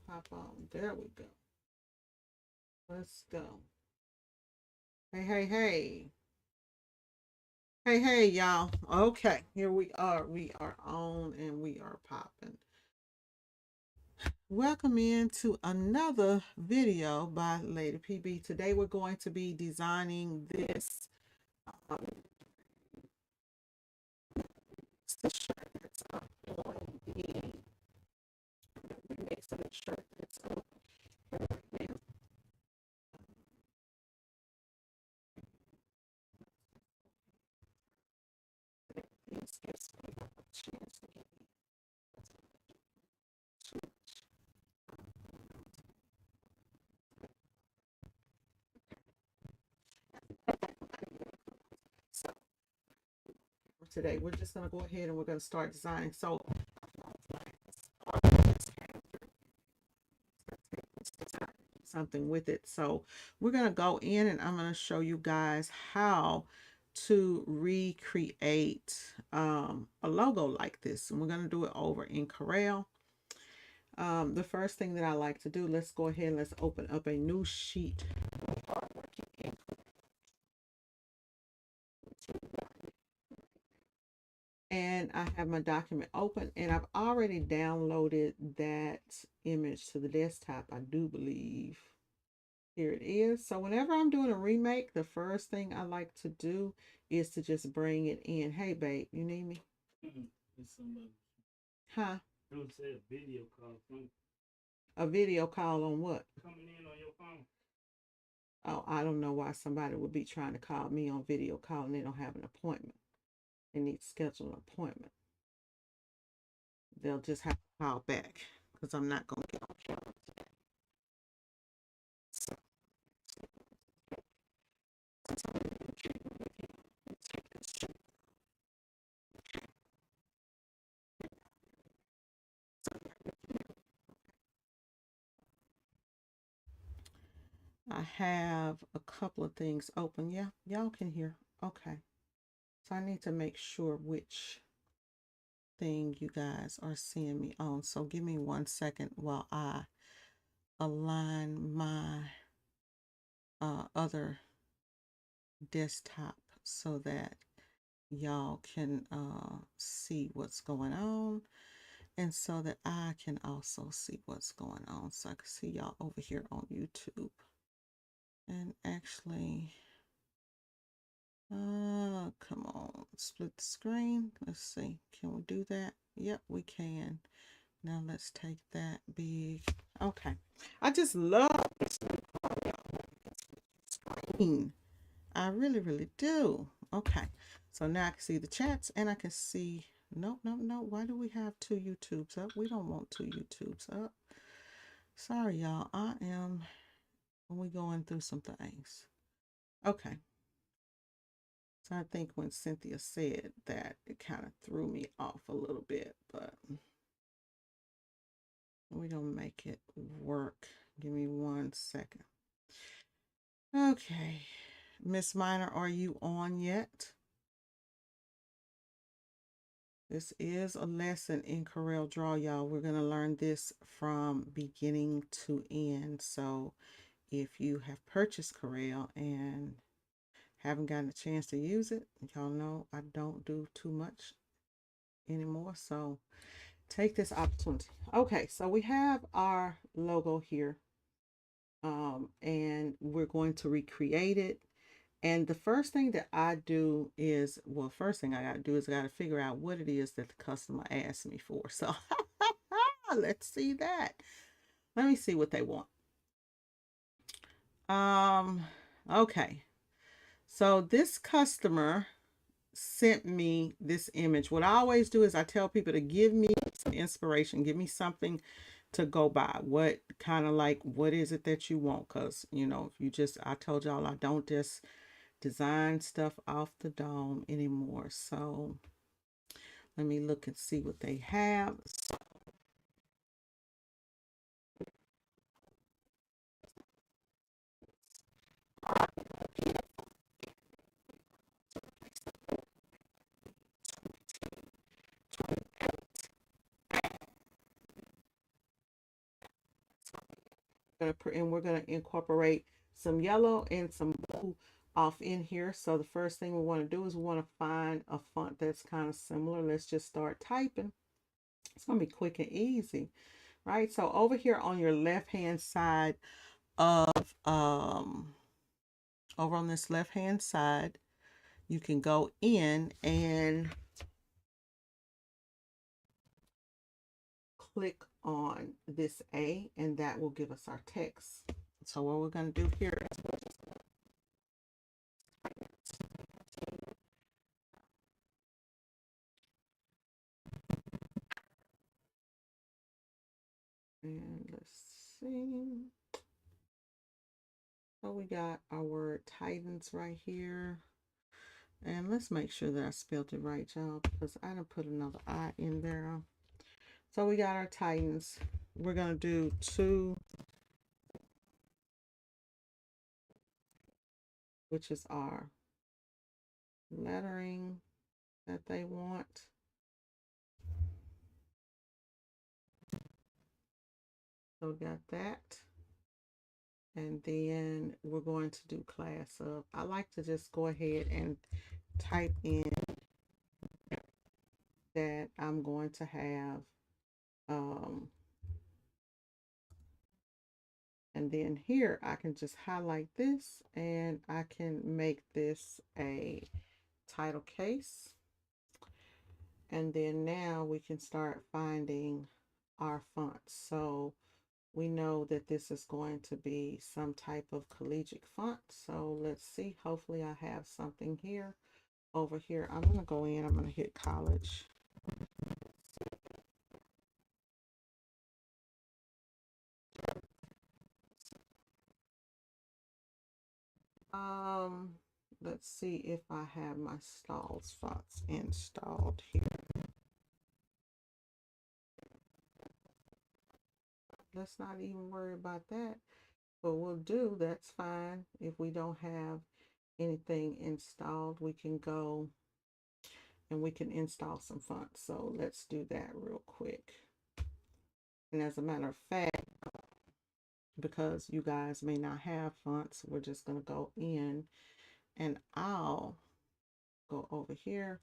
pop on. There we go. Let's go. Hey, hey, hey. Hey, hey, y'all. Okay, here we are. We are on and we are popping. Welcome into another video by Lady PB. Today we're going to be designing this um, shirt that's up on the remix of the shirt that's up right now. This gives me a chance to get too much. So today we're just going to go ahead and we're going to start designing. So something with it. So we're going to go in and I'm going to show you guys how to recreate a logo like this. And we're going to do it over in Corel. The first thing that I like to do, let's go ahead and let's open up a new sheet. And I have my document open and I've already downloaded that image to the desktop, I do believe. Here it is. So whenever I'm doing a remake, the first thing I like to do is to just bring it in. Hey, babe, you need me? Huh? Don't say a video call from A video call on what? coming in on your phone. Oh, I don't know why somebody would be trying to call me on video call and they don't have an appointment. They need to schedule an appointment. They'll just have to call back because I'm not going to get on camera today. So, I have a couple of things open. Yeah, y'all can hear. Okay. So I need to make sure which thing you guys are seeing me on. So give me 1 second while I align my other desktop so that y'all can see what's going on and so that I can also see what's going on. So I can see y'all over here on YouTube. And actually, come on, split the screen. Let's see, can we do that? Yep, we can. Now let's take that big. Okay, I just love this screen. I really, really do. Okay, so now I can see the chats and I can see. No, no, no. Why do we have two YouTubes up? We don't want two YouTubes up. Sorry, y'all. I am. We going through some things. Okay. So I think when Cynthia said that, it kind of threw me off a little bit, but we're going to make it work. Give me 1 second. Okay. Miss Minor, are you on yet? This is a lesson in Coreldraw, y'all. We're going to learn this from beginning to end. So if you have purchased Corel and haven't gotten a chance to use it, y'all know I don't do too much anymore. So take this opportunity. Okay, so we have our logo here. And we're going to recreate it. And the first thing that I do is, well, first thing I got to do is I got to figure out what it is that the customer asked me for. So let's see that. Let me see what they want. Okay. So this customer sent me this image. What I always do is I tell people to give me some inspiration, give me something to go by. What kind of like, what is it that you want? Because, you know, if you just, I told y'all I don't just design stuff off the dome anymore. So let me look and see what they have. And we're gonna incorporate some yellow and some blue off in here. So the first thing we want to do is we want to find a font that's kind of similar. Let's just start typing. It's gonna be quick and easy, right? So over here on your left hand side of over on this left hand side, you can go in and click on this A, and that will give us our text. So what we're going to do here is and let's see. So we got our word Titans right here. And let's make sure that I spelled it right, y'all, because I didn't put another I in there. So we got our Titans. We're going to do 2, which is our lettering that they want. So we got that. And then we're going to do class of. I like to just go ahead and type in that I'm going to have and then here I can just highlight this and I can make this a title case. And then now we can start finding our fonts. So we know that this is going to be some type of collegiate font. So let's see, hopefully I have something here. Over here, I'm going to go in, I'm going to hit college. Let's see if I have my stalls fonts installed here. Let's not even worry about that. But we'll do, that's fine. If we don't have anything installed, we can go and we can install some fonts. So let's do that real quick. And as a matter of fact, because you guys may not have fonts, we're just going to go in and I'll go over here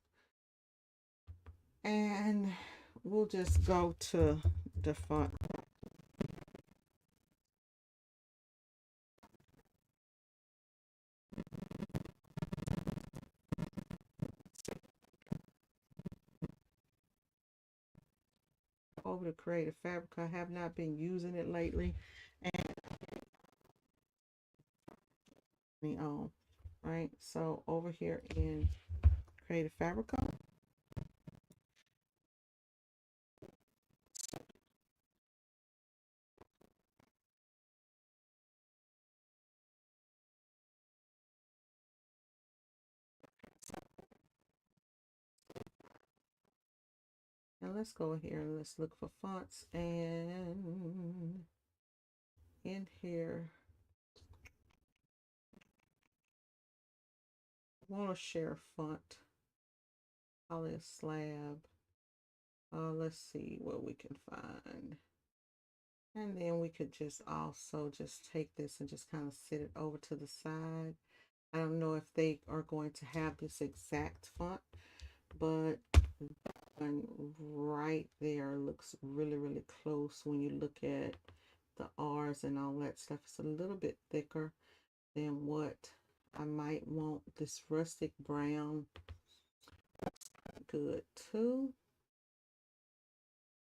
and we'll just go to the font. Over to Creative Fabric. I have not been using it lately. And right, so over here in Creative Fabric, and let's go here and let's look for fonts. And in here, I want to share font. Probably a slab. Let's see what we can find. And then we could just also just take this and just kind of sit it over to the side. I don't know if they are going to have this exact font, but one right there looks really, really close when you look at the R's and all that stuff. It's a little bit thicker than what I might want. This rustic brown, good too.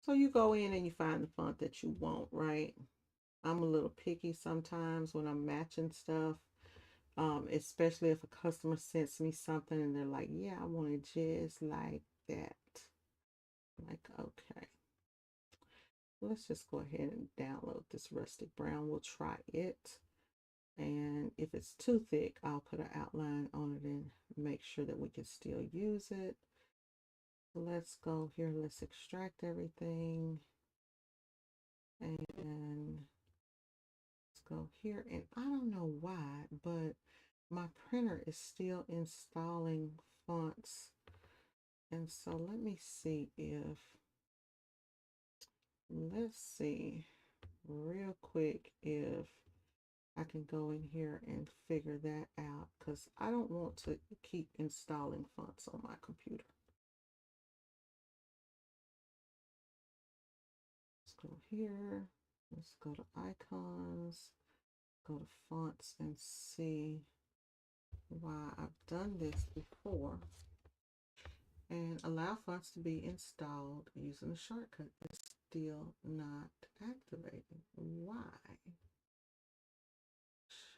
So you go in and you find the font that you want, right? I'm a little picky sometimes when I'm matching stuff, especially if a customer sends me something and they're like, yeah, I want it just like that. Like, okay. Let's just go ahead and download this rustic brown. We'll try it. And if it's too thick, I'll put an outline on it and make sure that we can still use it. Let's go here. Let's extract everything. And let's go here. And I don't know why, but my printer is still installing fonts. And so let me see if, let's see real quick if I can go in here and figure that out, because I don't want to keep installing fonts on my computer. Let's go here. Let's go to icons, go to fonts and see why I've done this before. And allow fonts to be installed using a shortcut. It's still not activating. Why?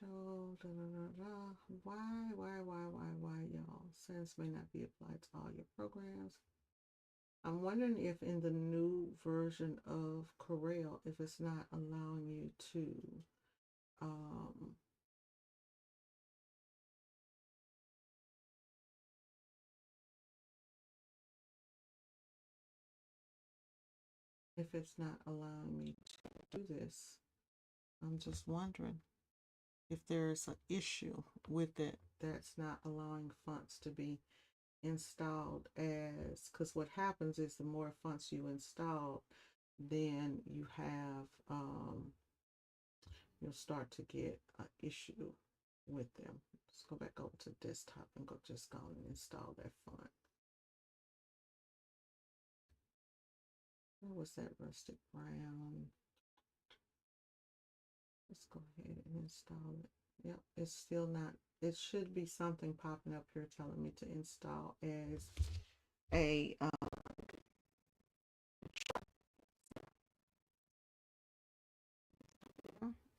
Show why, y'all? Settings may not be applied to all your programs. I'm wondering if in the new version of Corel, if it's not allowing you to if it's not allowing me to do this. I'm just wondering if there's an issue with it that's not allowing fonts to be installed, as because what happens is the more fonts you install, then you have you'll start to get an issue with them. Let's go back over to desktop and go and install that font. What was that? Rustic brown. Let's go ahead and install it. Yep, it's still not. It should be something popping up here telling me to install as a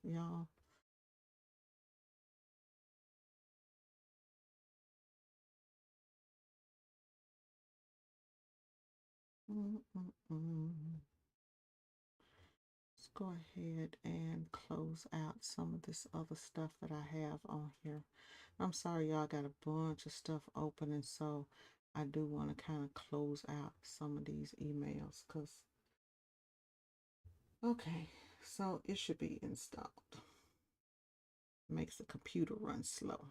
y'all. Let's go ahead and close out some of this other stuff that I have on here. I'm sorry, y'all, got a bunch of stuff open, and so I do want to kind of close out some of these emails because, okay, so it should be installed. Makes the computer run slow.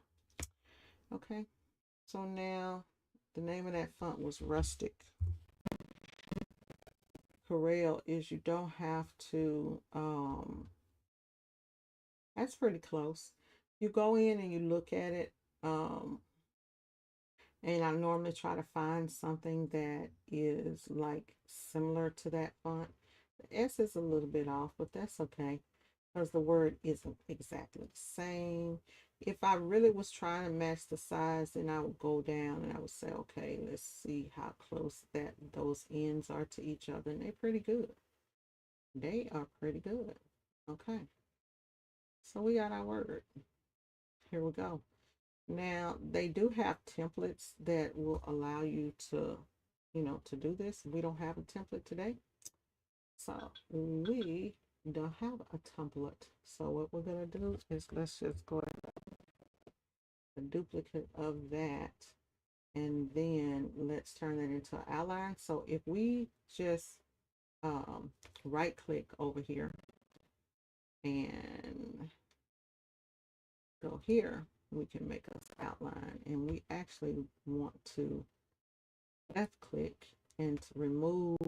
Okay, so now the name of that font was Rustic. Corel is you don't have to, that's pretty close. You go in and you look at it, and I normally try to find something that is like similar to that font. The S is a little bit off, but that's okay because the word isn't exactly the same. If I really was trying to match the size, then I would go down and I would say, okay, let's see how close that those ends are to each other. And they're pretty good. They are pretty good. Okay. So we got our word. Here we go. Now, they do have templates that will allow you to, to do this. We don't have a template today. So we don't have a template. So what we're going to do is let's just go ahead a duplicate of that. And then let's turn that into an outline. So if we just right click over here and go here, we can make us outline, and we actually want to left click and to remove,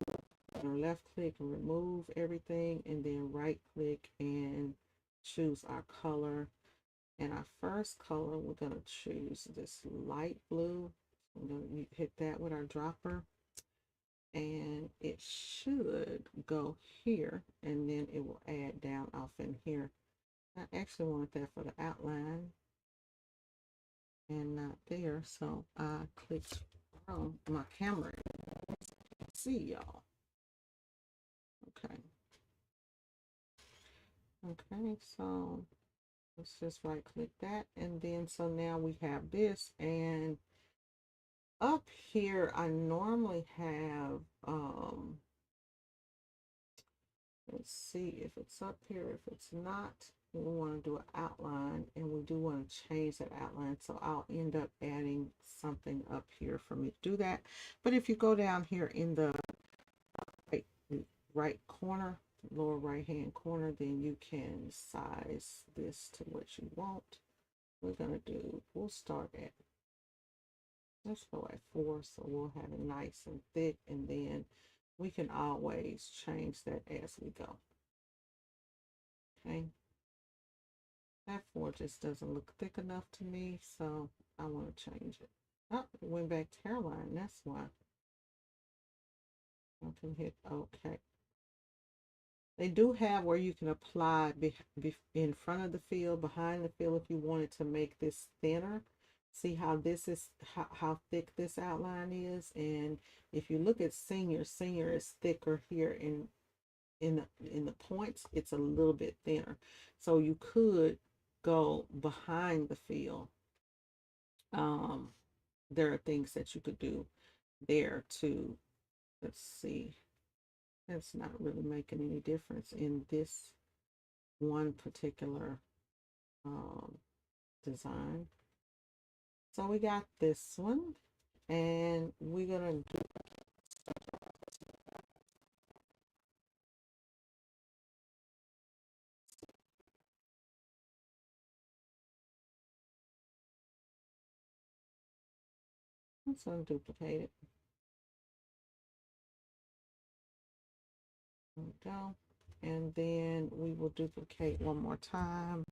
or left click and remove everything, and then right click and choose our color. And our first color, we're going to choose this light blue. We're going to hit that with our dropper, and it should go here, and then it will add down off in here. I actually wanted that for the outline and not there, so I clicked wrong. My camera, see y'all. Okay, so let's just right click that, and then so now we have this, and up here I normally have let's see if it's up here. If it's not, we want to do an outline, and we do want to change that outline, so I'll end up adding something up here for me to do that. But if you go down here in the right corner, lower right hand corner, then you can size this to what you want. We're gonna do, we'll start at, let's go at 4, so we'll have it nice and thick, and then we can always change that as we go. Okay. That 4 just doesn't look thick enough to me, so I want to change it. Oh, it went back to hairline. That's why. I can hit OK. They do have where you can apply in front of the fill, behind the fill if you wanted to make this thinner. See how this is, how thick this outline is. And if you look at senior is thicker here in the points. It's a little bit thinner. So you could go behind the fill. There are things that you could do there too. Let's see. That's not really making any difference in this one particular design. So we got this one, and we're gonna do let's unduplicate it. There we go. And then we will duplicate one more time.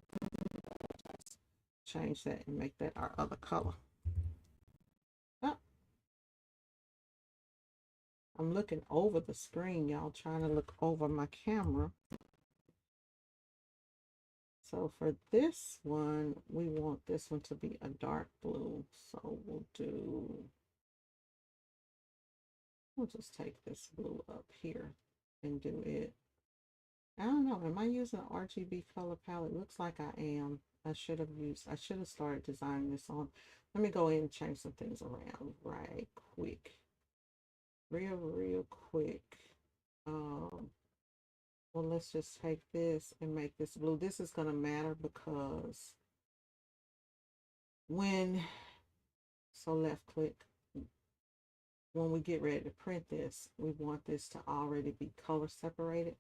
Change that and make that our other color. Oh, I'm looking over the screen, y'all, trying to look over my camera. So for this one, we want this one to be a dark blue. So we'll just take this blue up here and do it. I don't know. Am I using an RGB color palette? Looks like I am. I should have started designing this on. Let me go in and change some things around right quick. Real quick. Well, let's just take this and make this blue. This is going to matter because left click, when we get ready to print this, we want this to already be color separated.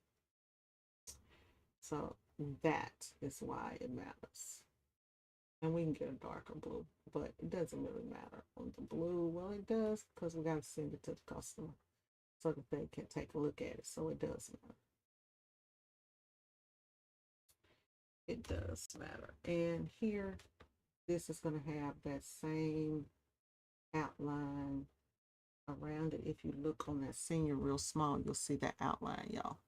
So that is why it matters. And we can get a darker blue, but it doesn't really matter on the blue. Well, it does, because we got to send it to the customer so that they can take a look at it. So it does matter. It does matter. And here, this is going to have that same outline around it. If you look on that senior real small, you'll see that outline, y'all.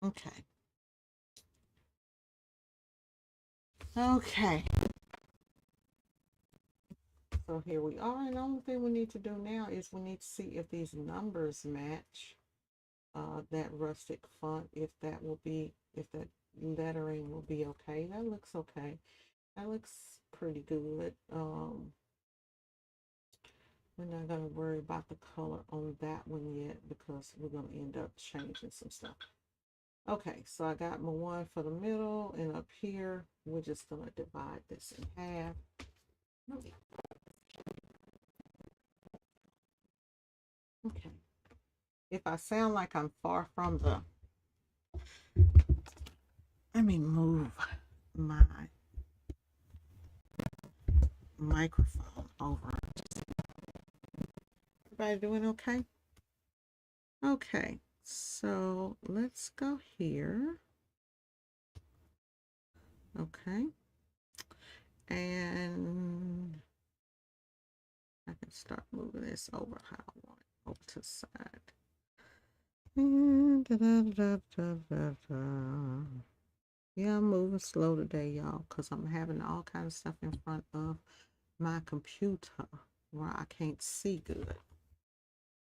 Okay. Okay. So here we are, and the only thing we need to do now is we need to see if these numbers match that rustic font, if that lettering will be okay. That looks okay. That looks pretty good. We're not going to worry about the color on that one yet because we're going to end up changing some stuff. Okay, so I got my one for the middle, and up here, we're just going to divide this in half. Okay. If I sound like I'm far from the, let me move my microphone over. Everybody doing okay? Okay, so let's go here. Okay. And I can start moving this over how I want it, over to the side. Yeah, I'm moving slow today, y'all, because I'm having all kinds of stuff in front of my computer where I can't see good.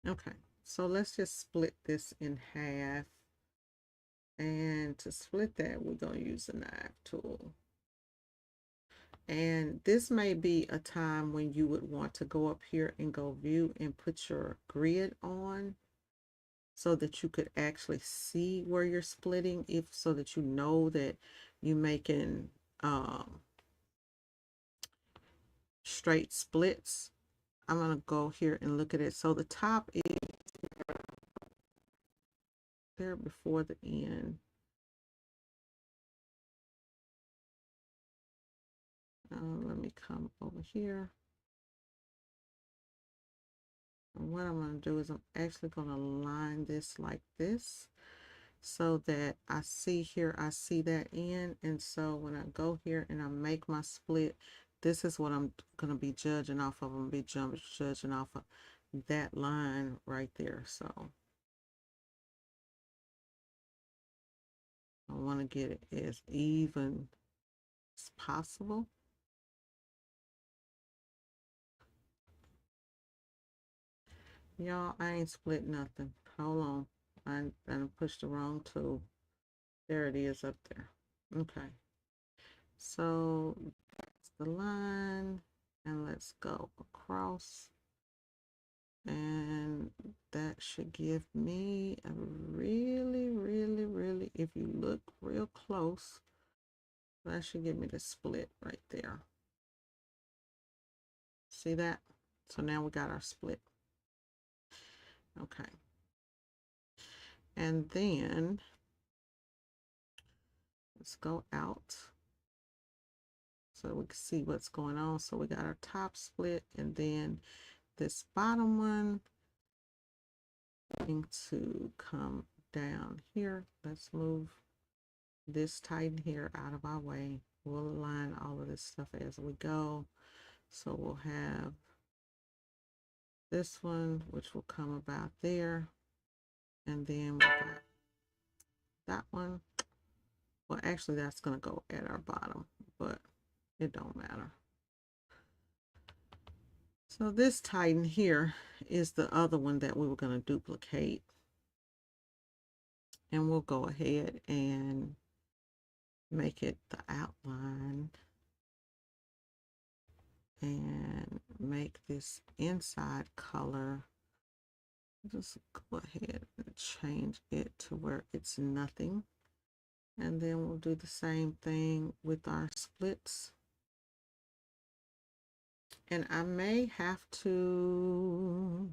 Okay, so let's just split this in half. And to split that, we're going to use the knife tool. And this may be a time when you would want to go up here and go view and put your grid on so that you could actually see where you're splitting, so that you know that you're making straight splits. I'm going to go here and look at it. So the top is there before the end. Let me come over here. And what I'm going to do is I'm actually going to line this like this. so that I see here, I see that end. And so when I go here and I make my split, this is what I'm going to be judging off of. I'm going to be judging off of that line right there. So I want to get it as even as possible. Y'all, I ain't split nothing. Hold on. I pushed the wrong tool. There it is up there. Okay. So that's the line. And let's go across. And that should give me a really, if you look real close, that should give me the split right there. See that? So now we got our split. Okay. And then let's go out so we can see what's going on. So we got our top split, and then this bottom one going to come down here. Let's move this tighten here out of our way. We'll align all of this stuff as we go. So we'll have this one, which will come about there, and then we got that one. Well, actually that's going to go at our bottom, but it don't matter. So this tighten here is the other one that we were going to duplicate, and we'll go ahead and make it the outline and make this inside color. Just go ahead and change it to where it's nothing. And then we'll do the same thing with our splits. And I may have to,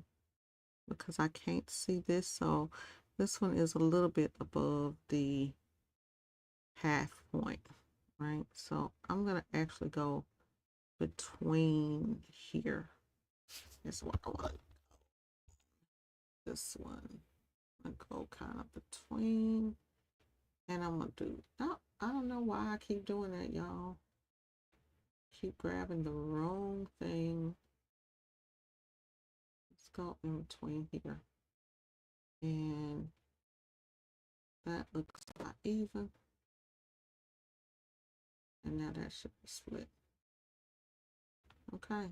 because I can't see this, so this one is a little bit above the half point, right? So I'm going to actually go between here. That's what I want. This one. I go kind of between. And I'm going to do, no, I don't know why I keep doing that, y'all. Keep grabbing the wrong thing. Let's go in between here. And that looks about even. And now that should be split. Okay.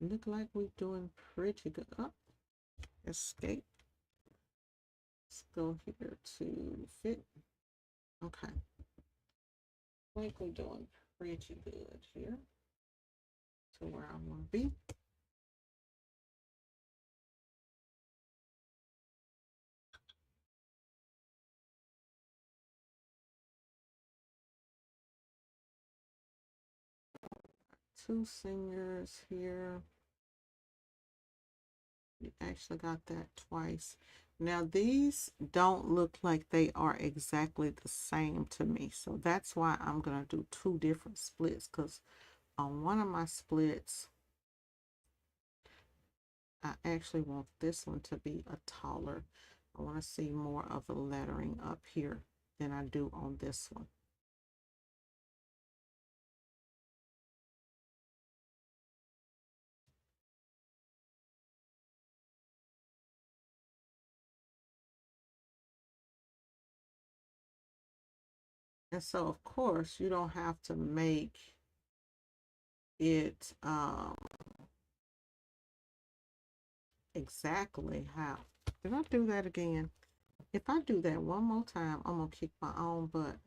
Look like we're doing pretty good. Oh, escape. Let's go here to fit. Okay. I think we're doing pretty good here to where I want to be. Two singers here. You actually got that twice. Now these don't look like they are exactly the same to me. So that's why I'm going to do two different splits, because on one of my splits, I actually want this one to be a taller. I want to see more of the lettering up here than I do on this one. And so, of course, you don't have to make it exactly how. Did I do that again? If I do that one more time, I'm going to kick my own butt.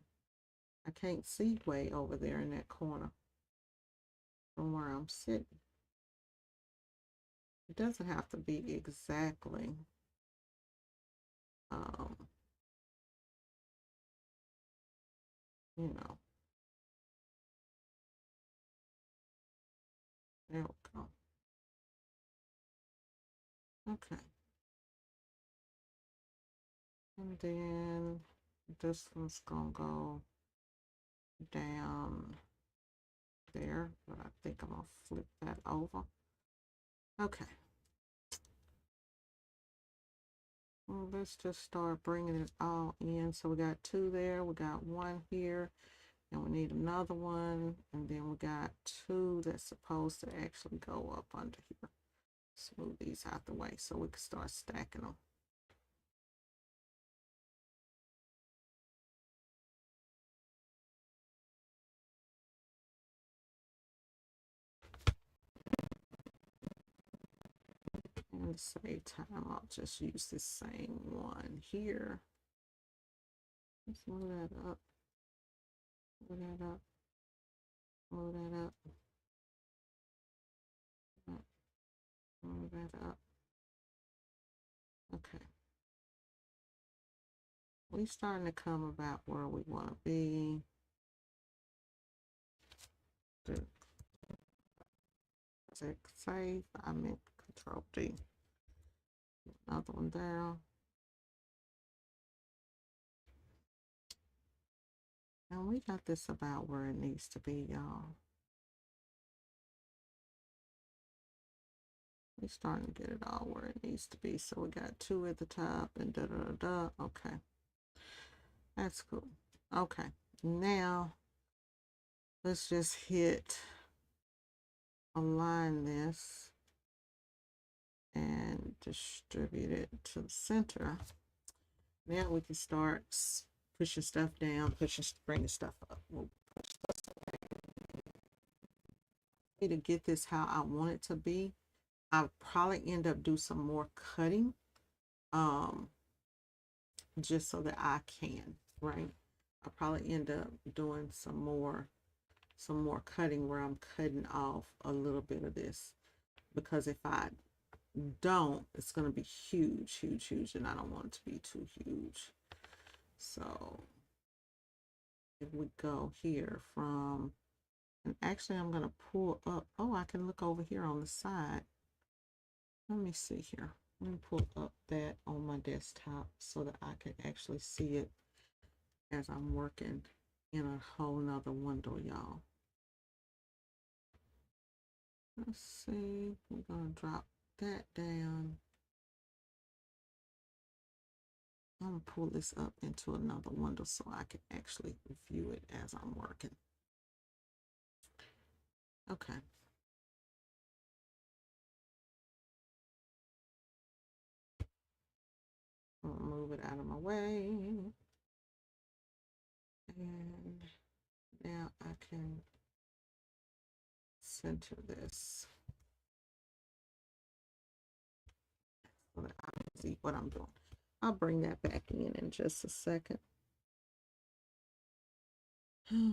I can't see way over there in that corner from where I'm sitting. It doesn't have to be exactly you know. There we go. Okay. And then this one's gonna go down there, but I think I'm gonna flip that over. Okay. Well, let's just start bringing it all in. So we got 2 there, we got 1 here, and we need another one, and then we got 2 that's supposed to actually go up under here. Smooth these out the way so we can start stacking them. And to save time, I'll just use this same one here. Let's move that up. Move that up. Move that up. Move that up. Okay. We're starting to come about where we want to be. Save. I meant Control D. Another one down. And we got this about where it needs to be, y'all. We're starting to get it all where it needs to be. So we got 2 at the top and da da da da. Okay. That's cool. Okay. Now let's just hit align this and distribute it to the center. Now we can start pushing stuff down, bringing stuff up. We'll push stuff to get this how I want it to be. I'll probably end up do some more cutting, just so that I can, right? I'll probably end up doing some more cutting where I'm cutting off a little bit of this, because if I don't, it's going to be huge, and I don't want it to be too huge. So if we go here from, and actually I'm going to pull up, oh, I can look over here on the side. Let me see here. Let me pull up that on my desktop so that I can actually see it as I'm working in a whole nother window, y'all. Let's see, we're going to drop that down. I'm going to pull this up into another window so I can actually view it as I'm working. Okay. I'll move it out of my way. And now I can center this so that I can see what I'm doing. I'll bring that back in just a second. Okay.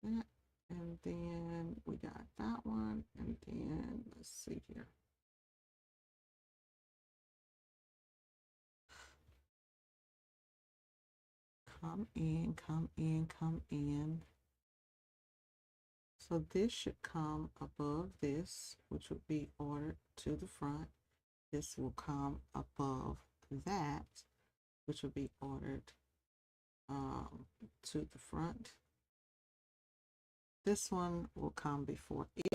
That, and then we got that one, and then let's see here. Come in, come in, come in. So this should come above this, which would be ordered to the front. This will come above that, which will be ordered to the front. This one will come before it.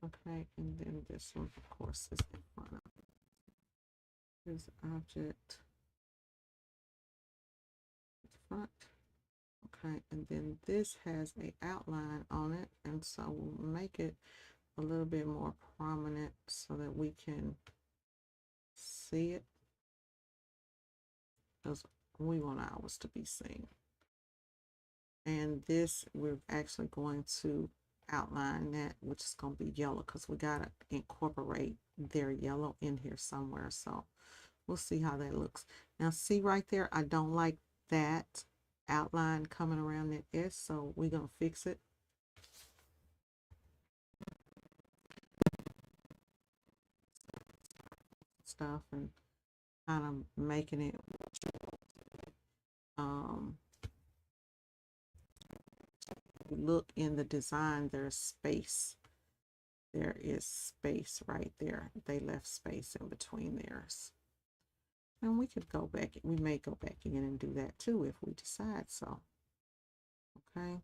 Okay, and then this one, of course, is in front of it. Here's the object. Front. Okay, and then this has a outline on it, and so we'll make it a little bit more prominent so that we can see it, because we want ours to be seen. And this, we're actually going to outline that, which is going to be yellow, because we got to incorporate their yellow in here somewhere. So we'll see how that looks. Now see right there, I don't like that outline coming around that S, so we're going to fix it. stuff and kind of making it um look in the design. There's space. There is space right there. They left space in between theirs. And we could go back, we may go back in and do that too if we decide so. Okay,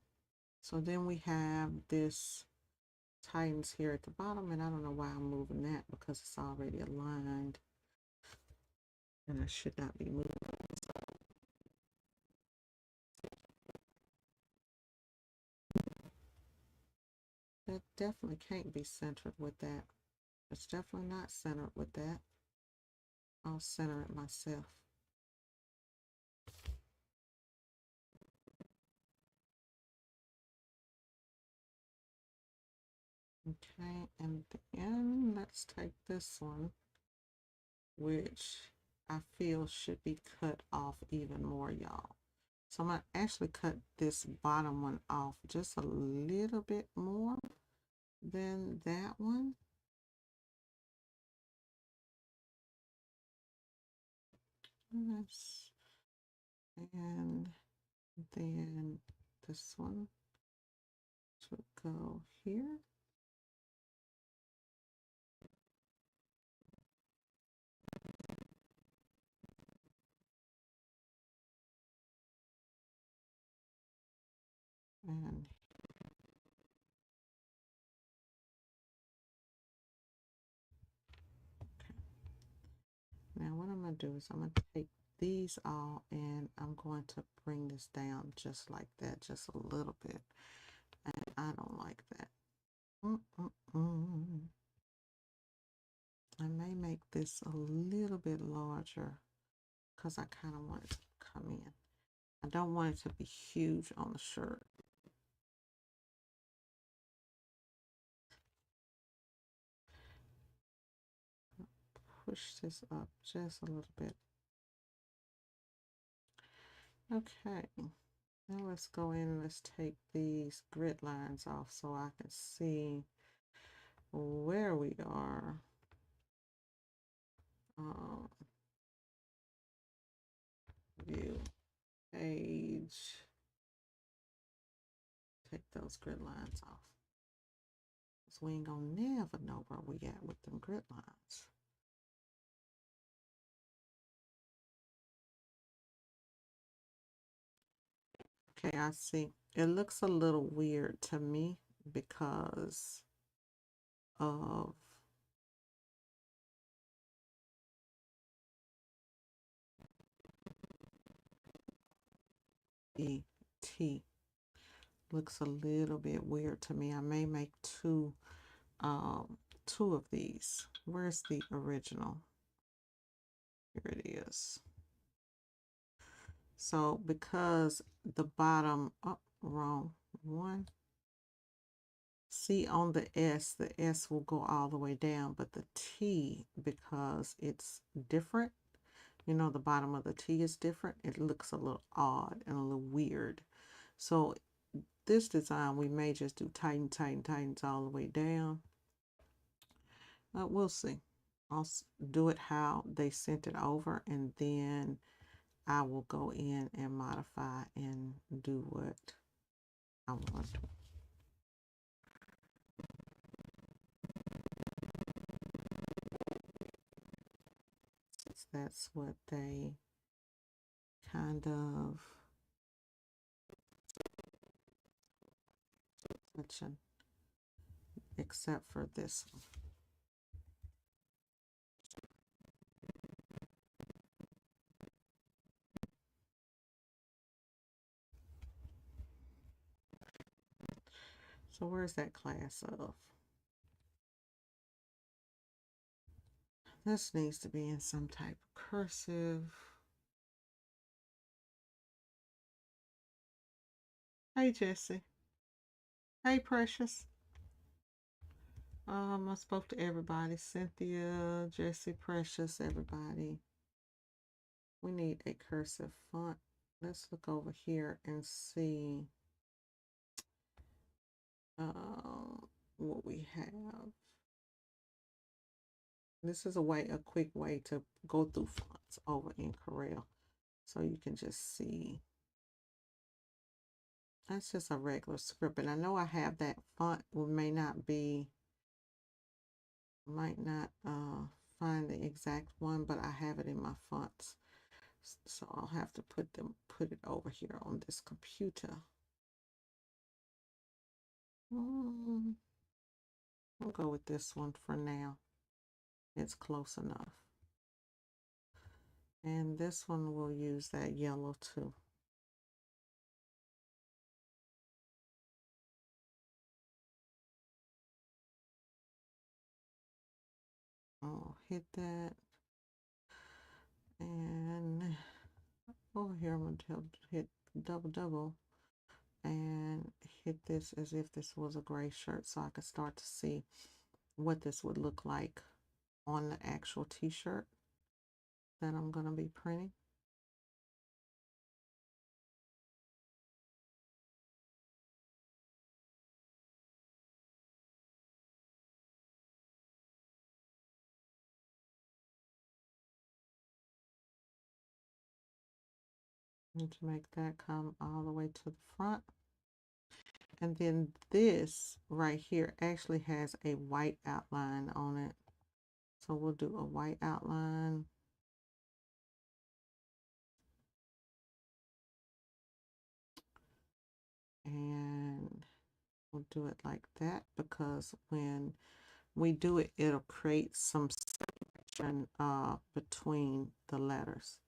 so then we have this Titans here at the bottom, and I don't know why I'm moving that because it's already aligned and I should not be moving. That definitely can't be centered with that. It's definitely not centered with that. I'll center it myself. Okay, and then let's take this one, which I feel should be cut off even more, y'all. So I'm going to actually cut this bottom one off just a little bit more than that one. Yes. And then this one should go here. And okay. Now what I'm going to do is I'm going to take these all and I'm going to bring this down just like that, just a little bit. And I don't like that. I may make this a little bit larger because I kind of want it to come in. I don't want it to be huge on the shirt. Push this up just a little bit. Okay, now let's go in and let's take these grid lines off so I can see where we are. View page. Take those grid lines off. So we ain't gonna never know where we at with them grid lines. Okay, I see. It looks a little weird to me because of the T. Looks a little bit weird to me. I may make two of these. Where's the original? Here it is. So because the bottom, oh, wrong one. See on the S will go all the way down, but the T, because it's different, you know, the bottom of the T is different, it looks a little odd and a little weird. So this design, we may just do Titans all the way down. We'll see. I'll do it how they sent it over, and then I will go in and modify and do what I want. That's what they kind of mention, except for this one. So where's that class of? This needs to be in some type of cursive. Hey, Jesse. Hey, Precious. I spoke to everybody. Cynthia, Jesse, Precious, everybody. We need a cursive font. Let's look over here and see what we have. This is a quick way to go through fonts over in Corel. So you can just see. That's just a regular script. And I know I have that font. Might not find the exact one, but I have it in my fonts. So I'll have to put it over here on this computer. I'll go with this one for now. It's close enough. And this one will use that yellow too. I'll hit that. And over here, I'm going to hit double and hit this as if this was a gray shirt so I could start to see what this would look like on the actual t-shirt that I'm going to be printing. And to make that come all the way to the front. And then this right here actually has a white outline on it. So we'll do a white outline. And we'll do it like that because when we do it, it'll create some separation between the letters.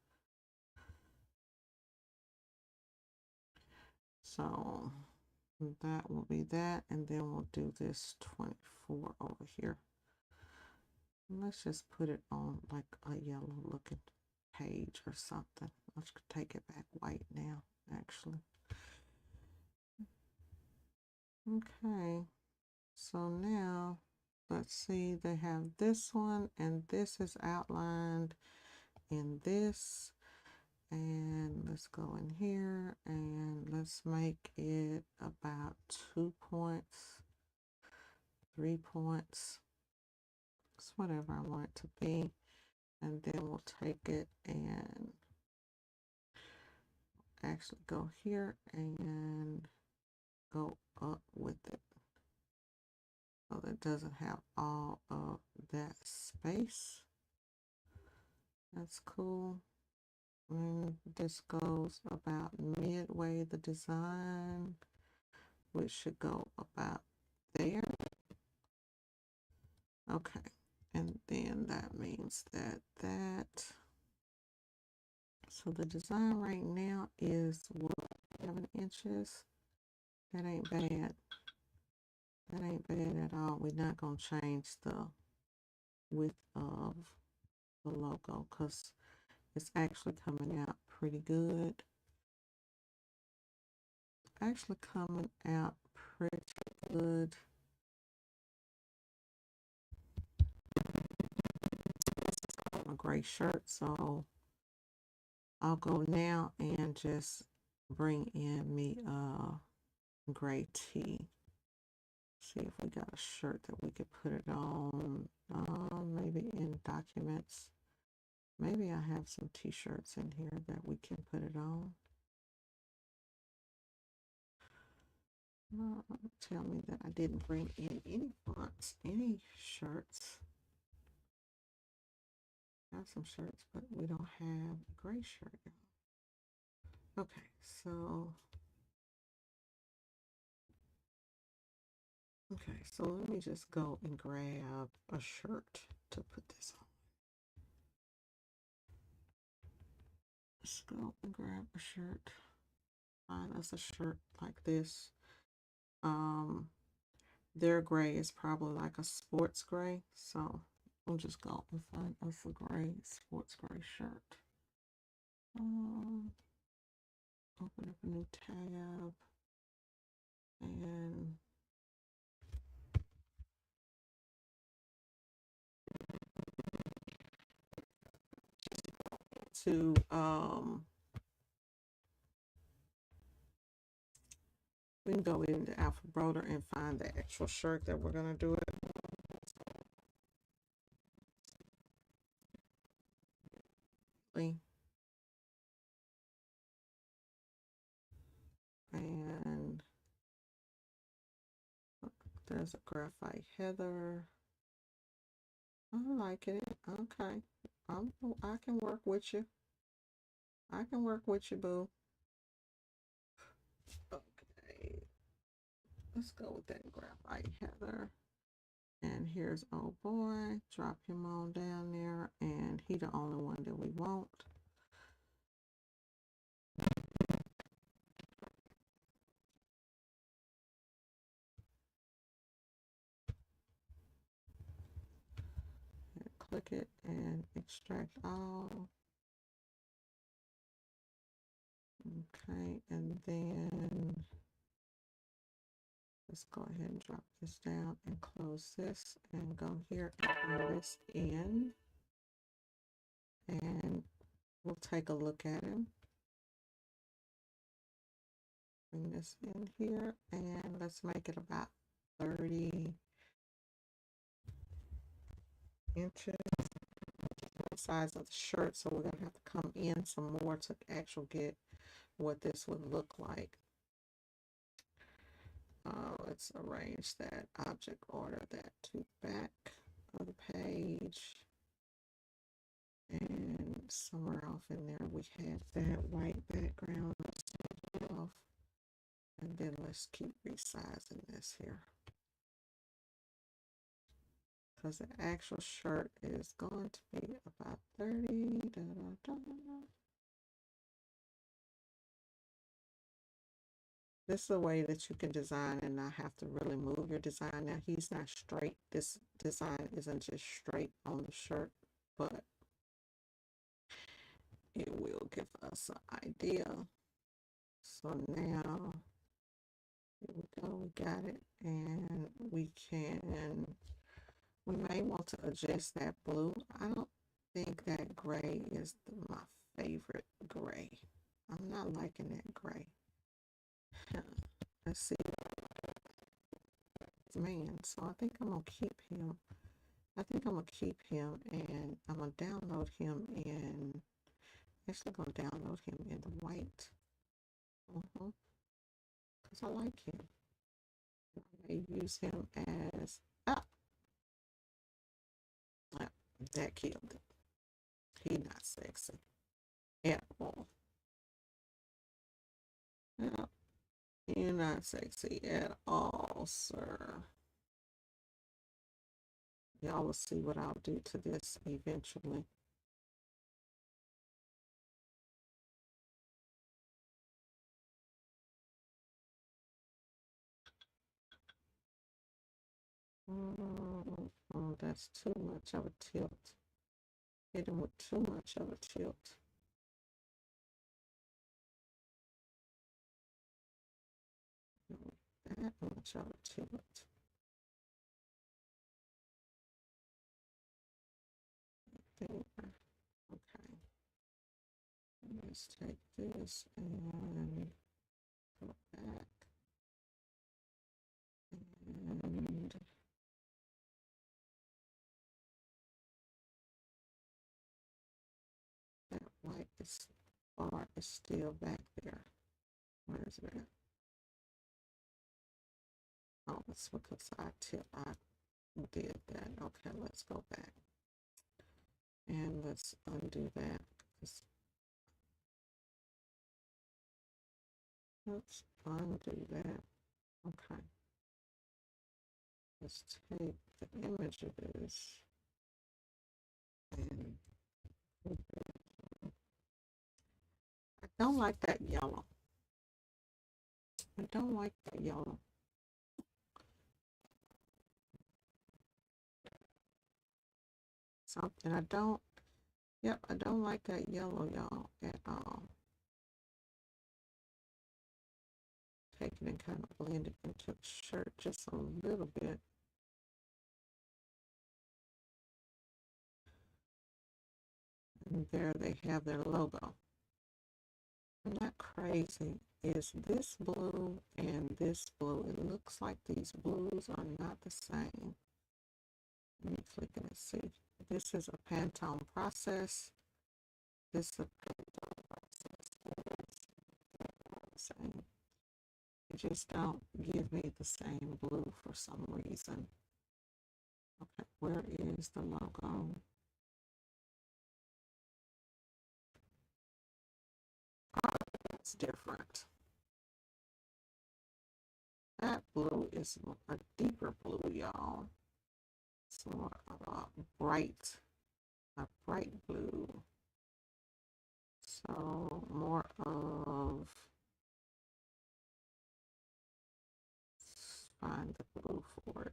So that will be that, and then we'll do this 24 over here. And let's just put it on like a yellow looking page or something. Let's take it back white now, actually. Okay, so now let's see, they have this one, and this is outlined in this. And let's go in here and let's make it about 2 points, 3 points. It's whatever I want it to be. And then we'll take it and actually go here and go up with it. So that doesn't have all of that space. That's cool. And this goes about midway the design, which should go about there. Okay, and then that means that so the design right now is what, 7 inches. That ain't bad. That ain't bad at all. We're not gonna change the width of the logo because it's actually coming out pretty good. Actually coming out pretty good. A gray shirt, so I'll go now and just bring in me a gray tee. See if we got a shirt that we could put it on. Maybe in documents. Maybe I have some t-shirts in here that we can put it on. Tell me that I didn't bring in any fonts, any shirts. Got some shirts, but we don't have a gray shirt. Okay, so let me just go and grab a shirt to put this on. Let's go and grab a shirt. Find us a shirt like this. Their gray is probably like a sports gray, so we'll just go and find us a gray sports gray shirt. Open up a new tab and to we can go into Alphabroder and find the actual shirt that we're gonna do it. lightly. And there's a graphite heather. I like it. Okay. I can work with you. I can work with you, boo. Okay. Let's go with that graphite heather. And here's old boy. Drop him on down there. And he the only one that we want. Click it and extract all. Okay, and then let's go ahead and drop this down and close this and go here and bring this in. And we'll take a look at him. Bring this in here and let's make it about 30 inches. The size of the shirt, so we're gonna have to come in some more to actually get what this would look like. Let's arrange that object order that to back of the page. And somewhere off in there we have that white background. Let's take it off. And then let's keep resizing this here. Because the actual shirt is going to be about 30. This is a way that you can design and not have to really move your design. Now, he's not straight. This design isn't just straight on the shirt, but it will give us an idea. So now, here we go. We got it. And we may want to adjust that blue. I don't think that gray is my favorite gray. I'm not liking that gray. Let's see. Man, so I think I'm gonna keep him. I think I'm gonna keep him and I'm gonna download him in. Actually, gonna download him in the white. Because I like him. I may use him as that killed it. He not sexy at all. No, you're not sexy at all, sir. Y'all will see what I'll do to this eventually. Oh, that's too much of a tilt. Hit him with too much of a tilt. That much of a tilt. There. Okay. Let's take this and go back. And that white bar is still back there. Where is it? Oh, it's because I did that. Okay, let's go back. And let's undo that. Let's undo that. Okay. Let's take the image of this and I don't like that yellow. I don't like that yellow. Something I don't like that yellow, y'all, at all. Take it and kind of blend it into the shirt just a little bit. And there they have their logo. I'm not crazy. Is this blue and this blue? It looks like these blues are not the same. Let me click it and see. This is a Pantone process. this a same. It just don't give me the same blue for some reason. Okay, where is the logo? Oh, it's different. That blue is a deeper blue, y'all. It's more of a bright blue. So more of, let's find the blue for it.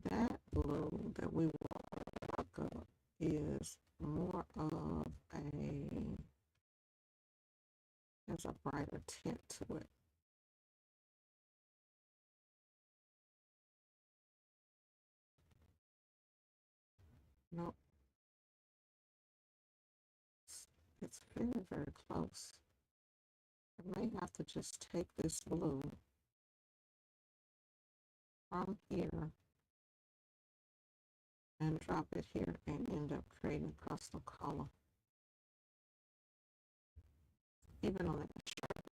That blue that we want to look up is more of has a brighter tint to it. Nope, it's very, very close. I may have to just take this blue from here and drop it here and end up creating a custom color. Even on the shirt,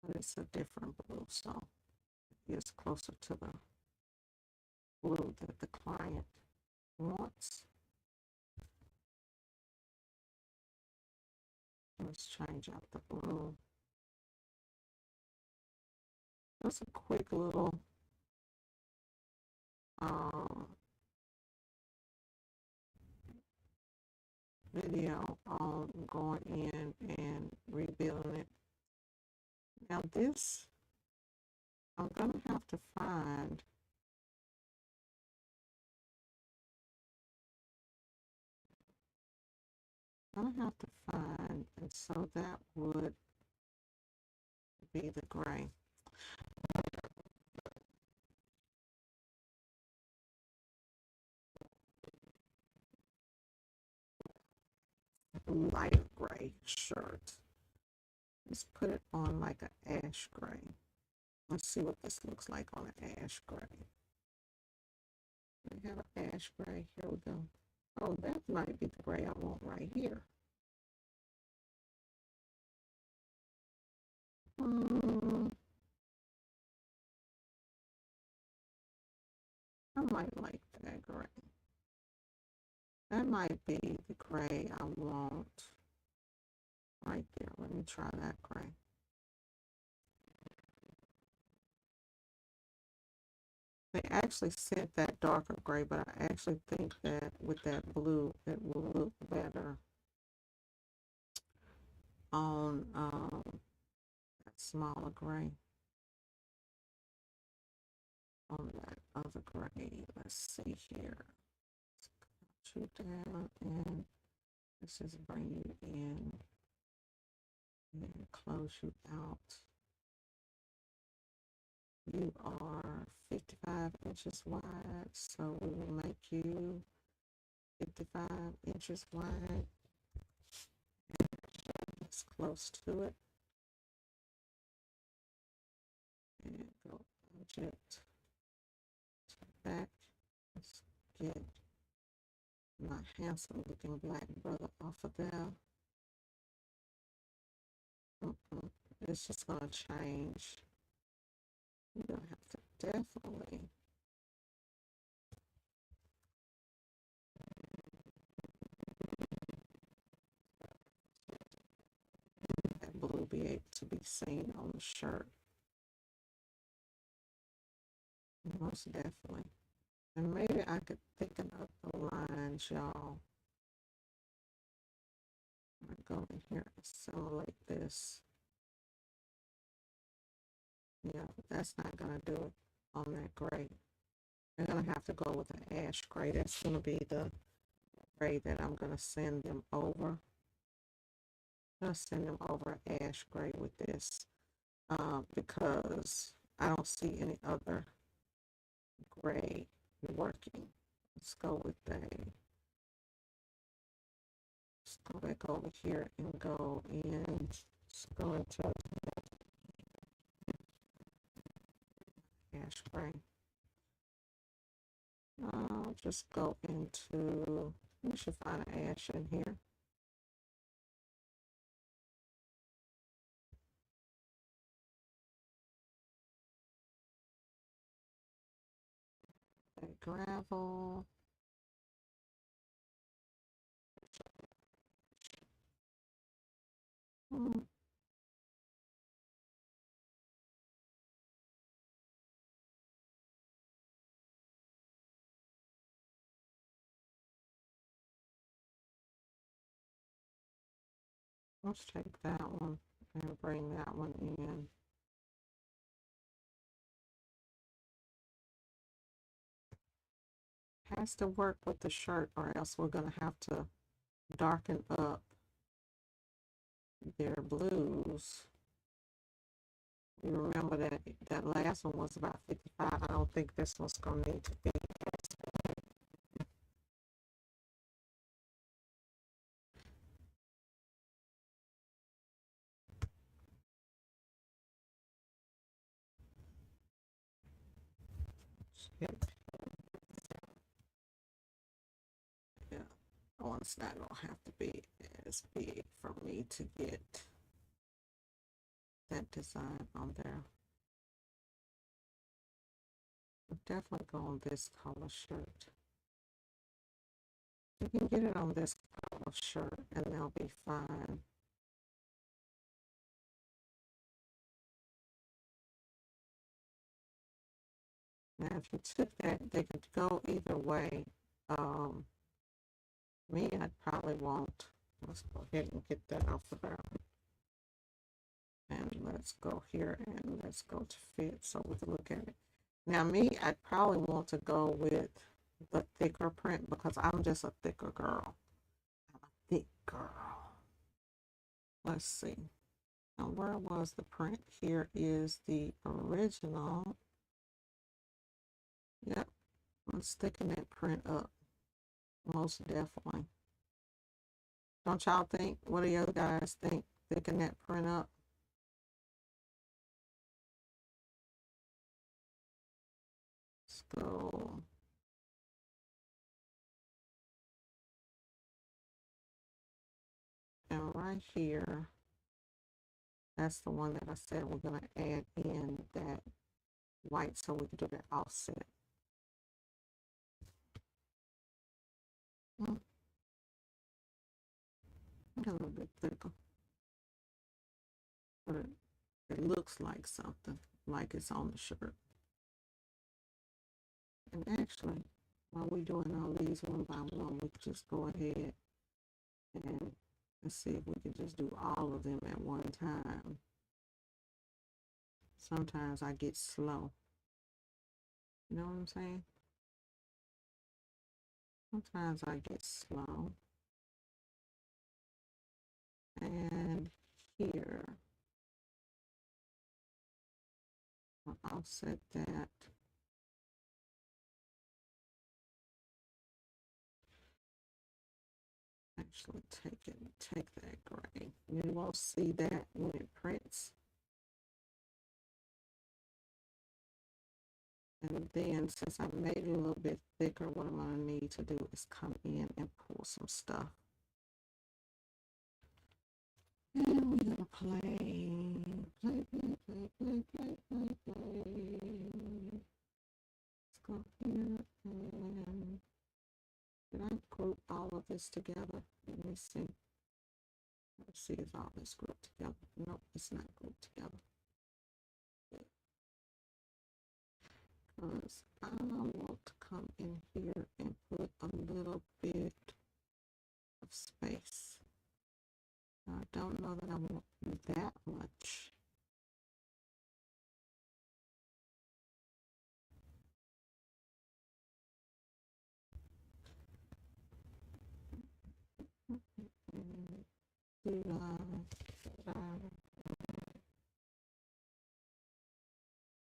but it's a different blue, so it's closer to the blue that the client wants. Let's change out the blue. That's a quick little video on going in and rebuilding it. Now this, I'm gonna have to find and so that would be the gray. Lighter gray shirt. Let's put it on like an ash gray. Let's see what this looks like on an ash gray. We have an ash gray. Here we go. Oh, that might be the gray I want right here. I might like that gray. That might be the gray I want right there. Let me try that gray. They actually sent that darker gray, but I actually think that with that blue, it will look better on that smaller gray. On that other gray, let's see here. Let's cut you down and let's just bring you in and close you out. You are 55 inches wide, so we will make you 55 inches wide. It's close to it. And go object to back. Let's get my handsome looking black brother off of there. It's just gonna change. You're gonna have to definitely that blue be able to be seen on the shirt. Most definitely. And maybe I could thicken up the lines, y'all. I'm gonna go in here and assimilate this. Yeah, but that's not gonna do it on that gray. They're gonna have to go with an ash gray. That's gonna be the gray that I'm gonna send them over. I'm gonna send them over ash gray with this because I don't see any other gray working. Let's go with let's go back over here and go in. Let's go into gray. I'll just go into, we should find an ash in here. Gravel. Let's take that one and bring that one in. Has to work with the shirt, or else we're going to have to darken up their blues. You remember that last one was about 55. I don't think this one's going to need to be. Yeah, oh, it's not going to have to be as big for me to get that design on there. I'll definitely go on this color shirt. You can get it on this color shirt and they'll be fine. Now, if you took that, they could go either way. Me, I probably won't. Let's go ahead and get that off of there. And let's go here and let's go to fit so we can look at it. Now, me, I'd probably want to go with the thicker print because I'm just a thicker girl. I'm a thick girl. Let's see. Now, where was the print? Here is the original. Yep, I'm sticking that print up. Most definitely. Don't y'all think? What do the other guys think? Sticking that print up? Let's go. And right here, that's the one that I said we're going to add in that white so we can do that offset. A little bit thicker. But it looks like something, like it's on the shirt. And actually, while we're doing all these one by one, we can just go ahead and let's see if we can just do all of them at one time. Sometimes I get slow. You know what I'm saying? Sometimes I get slow. And here, I'll offset that. Actually, take that gray. You won't see that when it prints. And then, since I made it a little bit thicker, what I'm going to need to do is come in and pull some stuff. And we're going to play. Let's go here and did I group all of this together? Let me see. Let's see if all this grouped together. Nope, it's not grouped together. Because I want to come in here and put a little bit of space. I don't know that I want that much.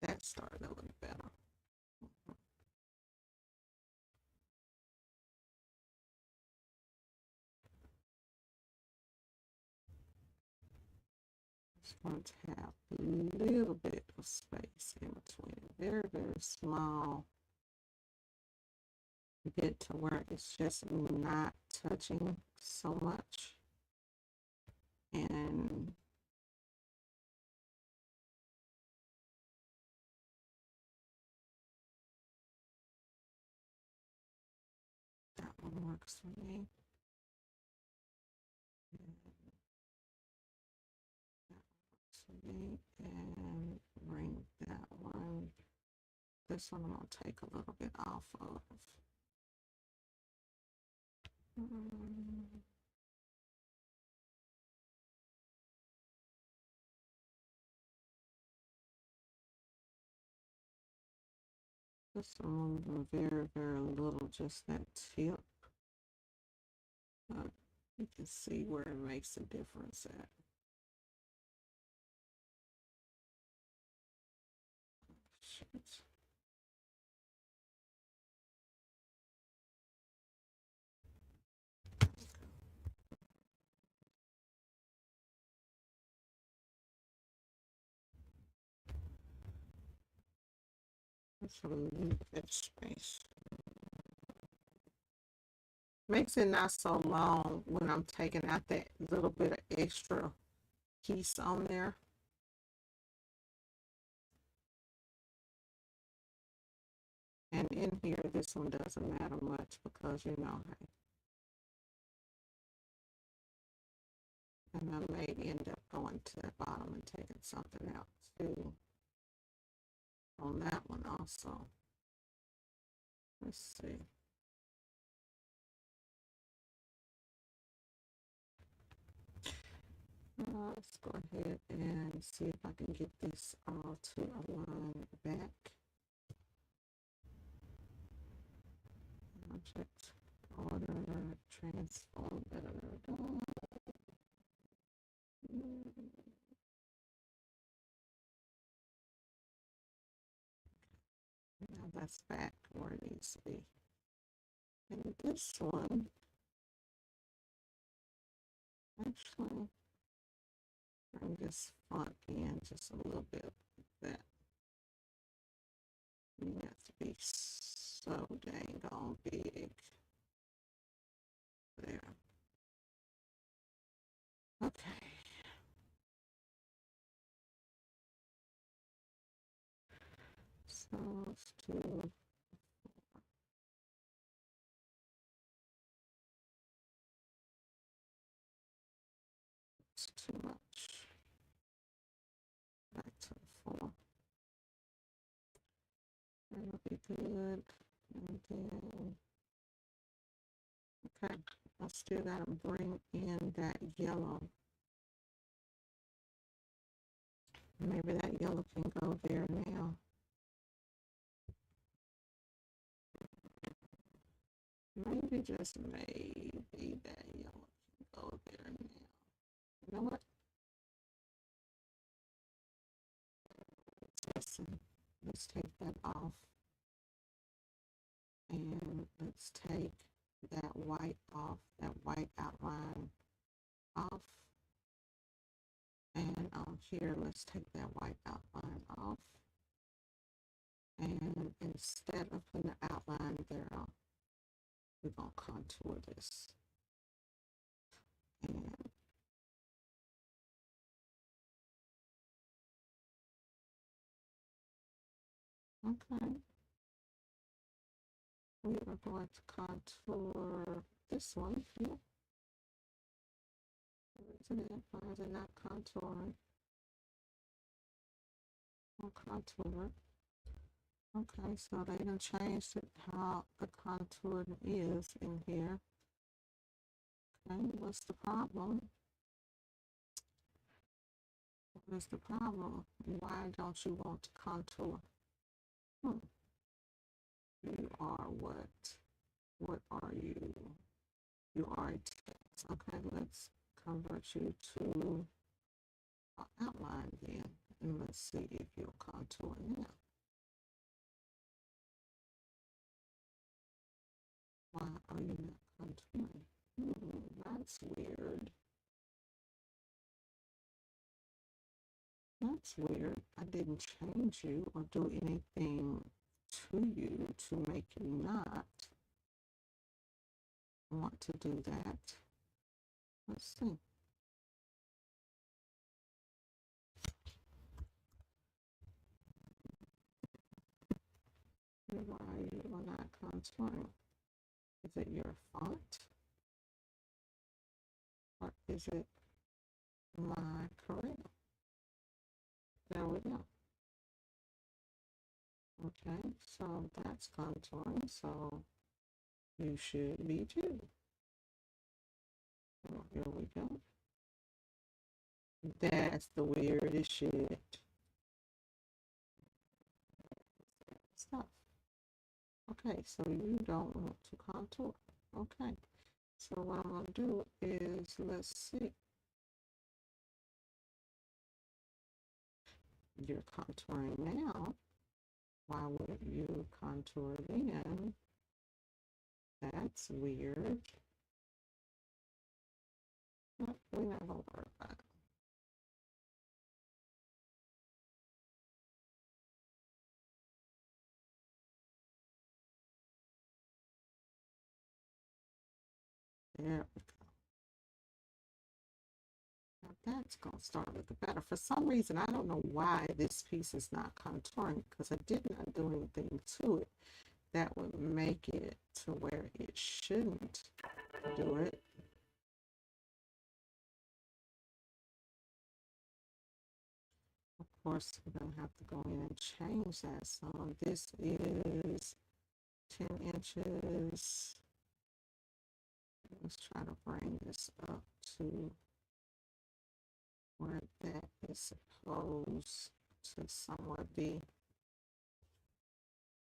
That started a little better. want to have a little bit of space in between. Very, very small bit to where it's just not touching so much. And that one works for me. And bring that one. This one I'm going to take a little bit off of. Just removing very, very little, just that tip. You can see where it makes a difference at. Shit. Let's remove that space. Makes it not so long when I'm taking out that little bit of extra piece on there. And in here, this one doesn't matter much because, you know, and I may end up going to the bottom and taking something out too on that one also. Let's see. Let's go ahead and see if I can get this all to align back. Object, order, transform, now that's back where it needs to be. And this one, actually, bring this front in just a little bit like that. You have to be so dang on big. There. Okay. So let's do it's too much. Back to the 4. That'll be good. And then okay, I still gotta bring in that yellow. Maybe that yellow can go there now. Maybe just maybe that yellow can go there now. You know what? Listen, let's take that off. And let's take that white off, that white outline off. And on here, let's take that white outline off. And instead of putting the outline there, we're going to contour this. And okay. We are going to contour this one here. Why is it not contouring? I'll contour it. Okay, so they done changed it how the contour is in here. Okay, what's the problem? What is the problem? Why don't you want to contour? You are what? What are you? You are a text. Okay, let's convert you to outline then. And let's see if you'll contour now. Why are you not contouring? That's weird. That's weird. I didn't change you or do anything to you to make you not want to do that. Let's see. Why you are not contouring? Is it your font? Or is it my Coreldraw? There we go. Okay, so that's contouring, so you should be too. So here we go. That's the weirdest shit. Stuff. Okay, so you don't want to contour. Okay, so what I'm going to do is, let's see. You're contouring now. Why would you contour then? That's weird. But we're not going to worry about it. There we go. Now that's going to start looking better. For some reason, I don't know why this piece is not contouring, because I did not do anything to it that would make it to where it shouldn't do it. Of course, we're going to have to go in and change that. So this is 10 inches. Let's try to bring this up to where that is supposed to somewhat be.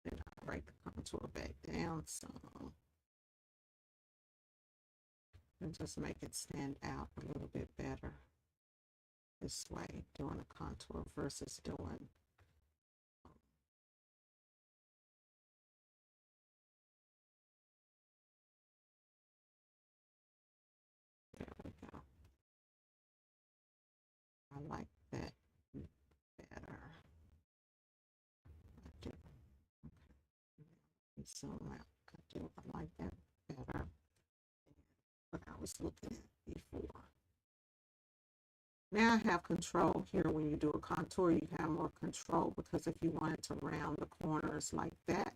Then I break the contour back down some and just make it stand out a little bit better this way, doing a contour versus doing there we go. I like that better. I do. Okay. So I like that better than what I was looking at before. Now I have control here. When you do a contour, you have more control, because if you wanted to round the corners like that,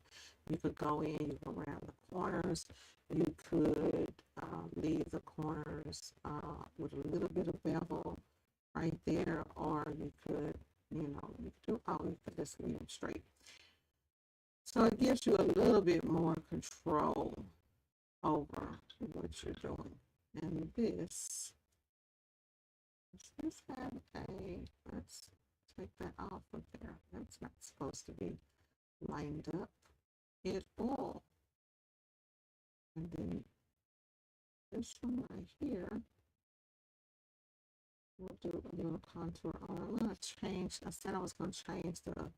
you could go in, you could round the corners, you could leave the corners with a little bit of bevel right there, or you could, you could just leave them straight. So it gives you a little bit more control over what you're doing. And this, does this have let's take that off of there. That's not supposed to be lined up at all. And then this one right here, we'll do a little contour on. I'm going to change, I said I was going to change the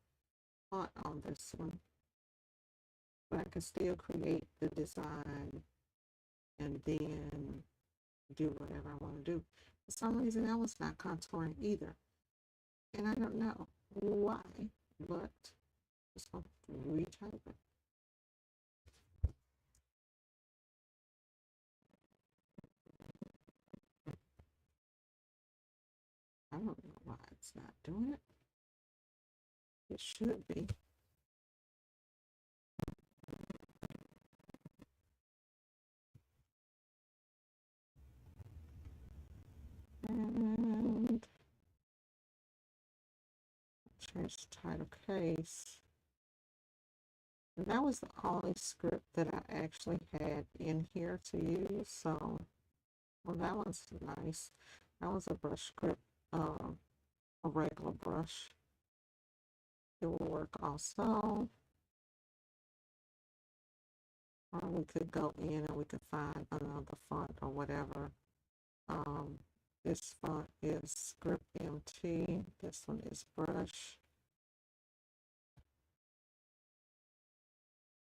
font on this one, but I can still create the design and then do whatever I want to do. For some reason, that was not contouring either. And I don't know why, but just going to retype it. I don't know why it's not doing it. It should be. And change the title case. And that was the only script that I actually had in here to use. So, well, that one's nice. That was a brush script, a regular brush. It will work also. Or we could go in and we could find another font or whatever. This font is Script MT. This one is Brush.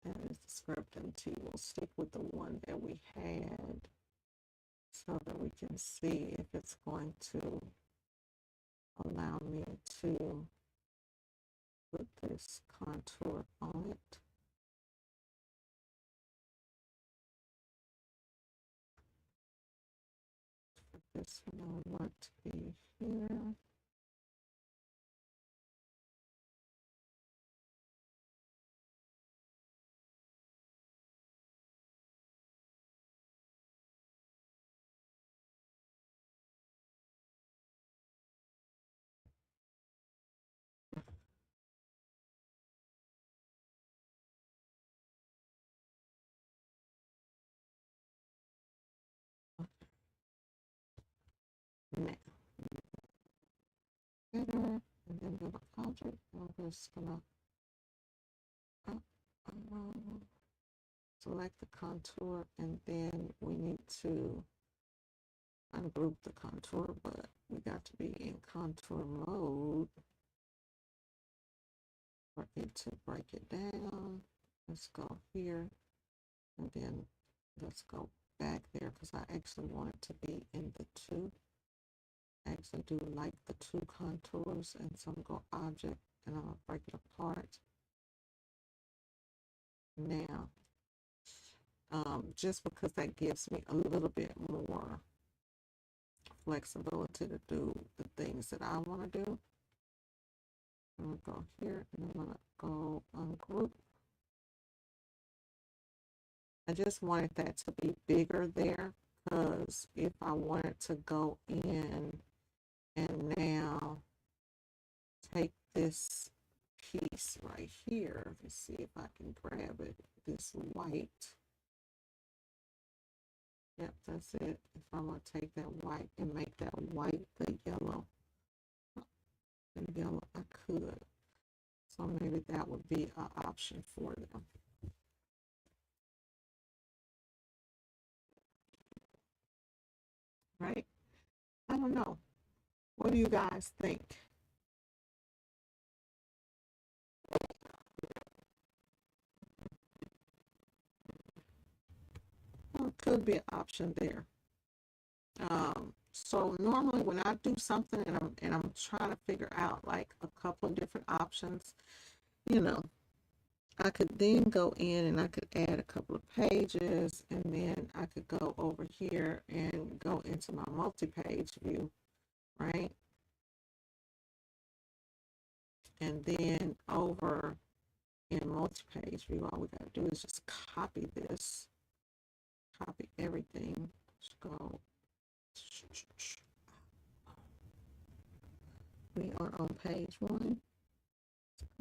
That is the Script MT. We'll stick with the one that we had so that we can see if it's going to allow me to put this contour on it. For this one, I want to be here. Now, better, and then go to object. I'm just gonna select the contour, and then we need to ungroup the contour, but we got to be in contour mode for it to break it down. Let's go here, and then let's go back there because I actually want it to be in the two. I actually do like the two contours, and so I'm going to go object, and I'm going to break it apart. Now, just because that gives me a little bit more flexibility to do the things that I want to do, I'm going to go here, and I'm going to go ungroup. I just wanted that to be bigger there, because if I wanted to go in and now take this piece right here, let's see if I can grab it, this white. Yep, that's it. If I want to take that white and make that white the yellow, I could. So maybe that would be an option for them. Right? I don't know. What do you guys think? Well, could be an option there. So normally when I do something and I'm trying to figure out like a couple of different options, you know, I could then go in and I could add a couple of pages, and then I could go over here and go into my multi-page view, right? And then over in multi-page view, all we gotta do is just copy this, copy everything. Let's go. We are on page 1.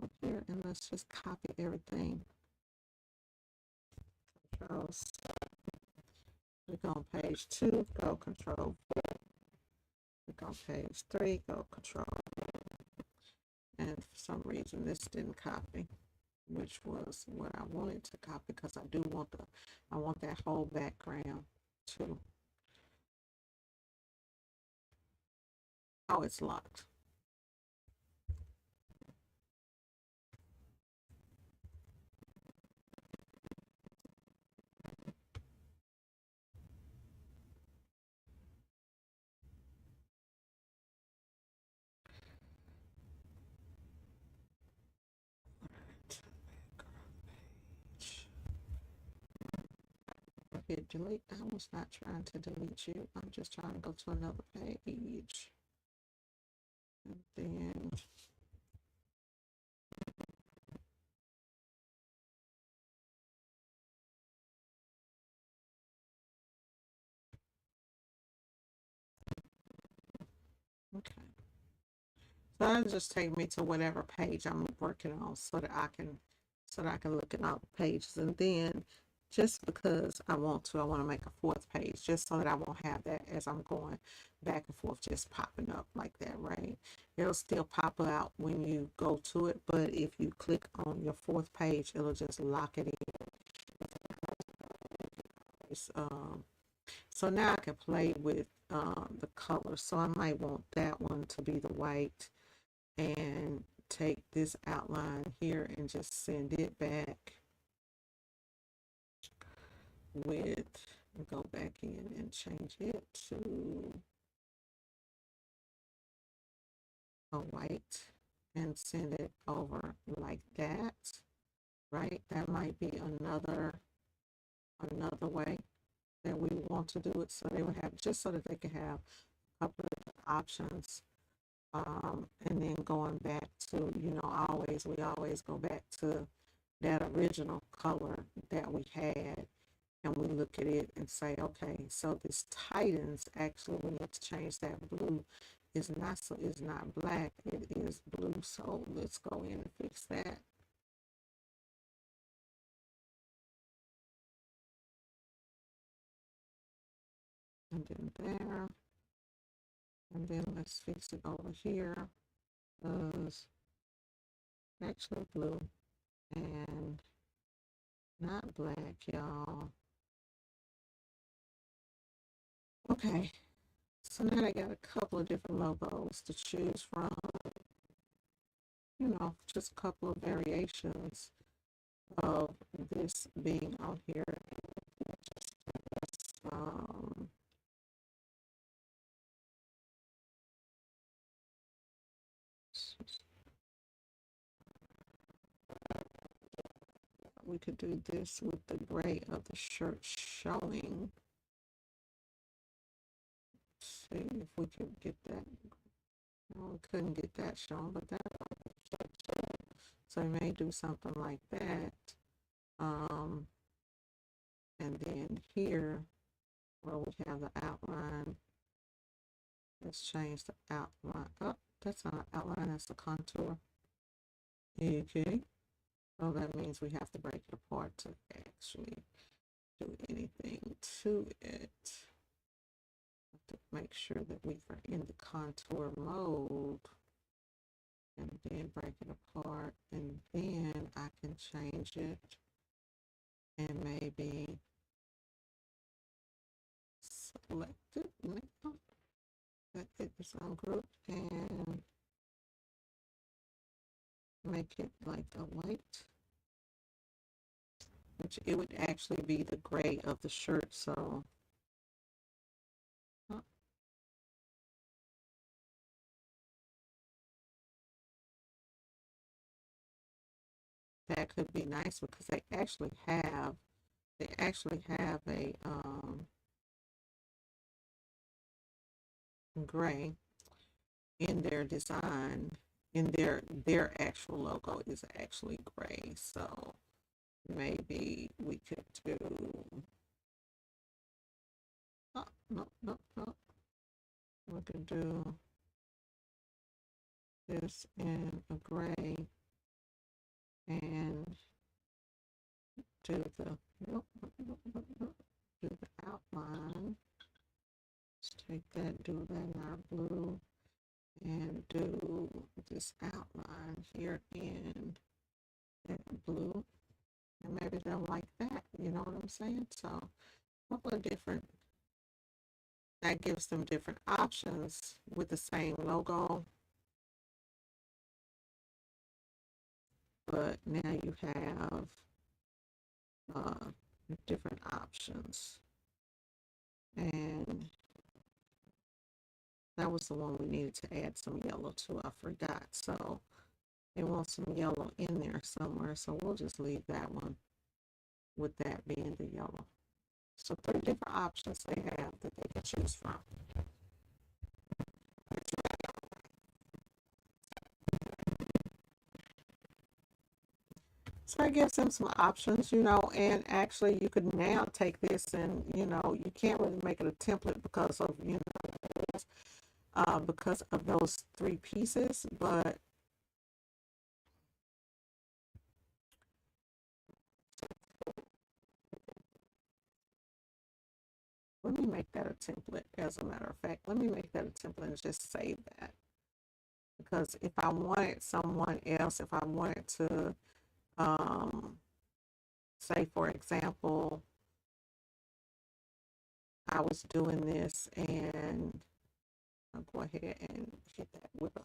Up here, and let's just copy everything. Control. Click on page 2, go Control. Click on page 3, go Control. And for some reason, this didn't copy, which was what I wanted to copy, because I do want I want that whole background too. Oh, it's locked. Hit delete. I was not trying to delete you. I'm just trying to go to another page. And then okay. So that'll just take me to whatever page I'm working on, so that I can look at all the pages. And then just because I want to make a 4th page, just so that I won't have that as I'm going back and forth just popping up like that, right? It'll still pop out when you go to it, but if you click on your 4th page, it'll just lock it in. So now I can play with the color. So I might want that one to be the white, and take this outline here and just send it back with, go back in and change it to a white and send it over like that, right? That might be another way that we want to do it, so they would have, just so that they could have a couple of options. And then going back to, we always go back to that original color that we had, and we look at it and say, okay, so this tightens, actually we need to change that blue. It's not black, it is blue. So let's go in and fix that. And then there, and then let's fix it over here. Actually blue and not black, y'all. Okay, so now I got a couple of different logos to choose from, just a couple of variations of this being on here. Um, we could do this with the gray of the shirt showing. Let's see if we could get that. No, we couldn't get that shown, but that. So we may do something like that. And then here, where we have the outline, let's change the outline. Oh, that's not an outline, that's a contour. Okay. So that means we have to break it apart to actually do anything to it. Have to make sure that we are in the contour mode, and then break it apart, and then I can change it and maybe select it now that it is ungrouped and make it like a white, which it would actually be the gray of the shirt. So that could be nice because they actually have a gray in their design. In their actual logo is actually gray. So maybe we could do, oh, no, we could do this in a gray and do the outline. Let's take that, do that in our blue, and do this outline here in blue. And maybe they'll like that, you know what I'm saying? So a couple of different, that gives them different options with the same logo. But now you have different options. And that was the one we needed to add some yellow to. I forgot. So they want some yellow in there somewhere. So we'll just leave that one with that being the yellow. So 3 different options they have that they can choose from. So it gives them some options, and actually you could now take this and, you can't really make it a template because of, because of those 3 pieces, but let me make that a template. As a matter of fact, let me make that a template and just save that. Because if I wanted someone else, if I wanted to, say for example, I was doing this and I'll go ahead and hit that with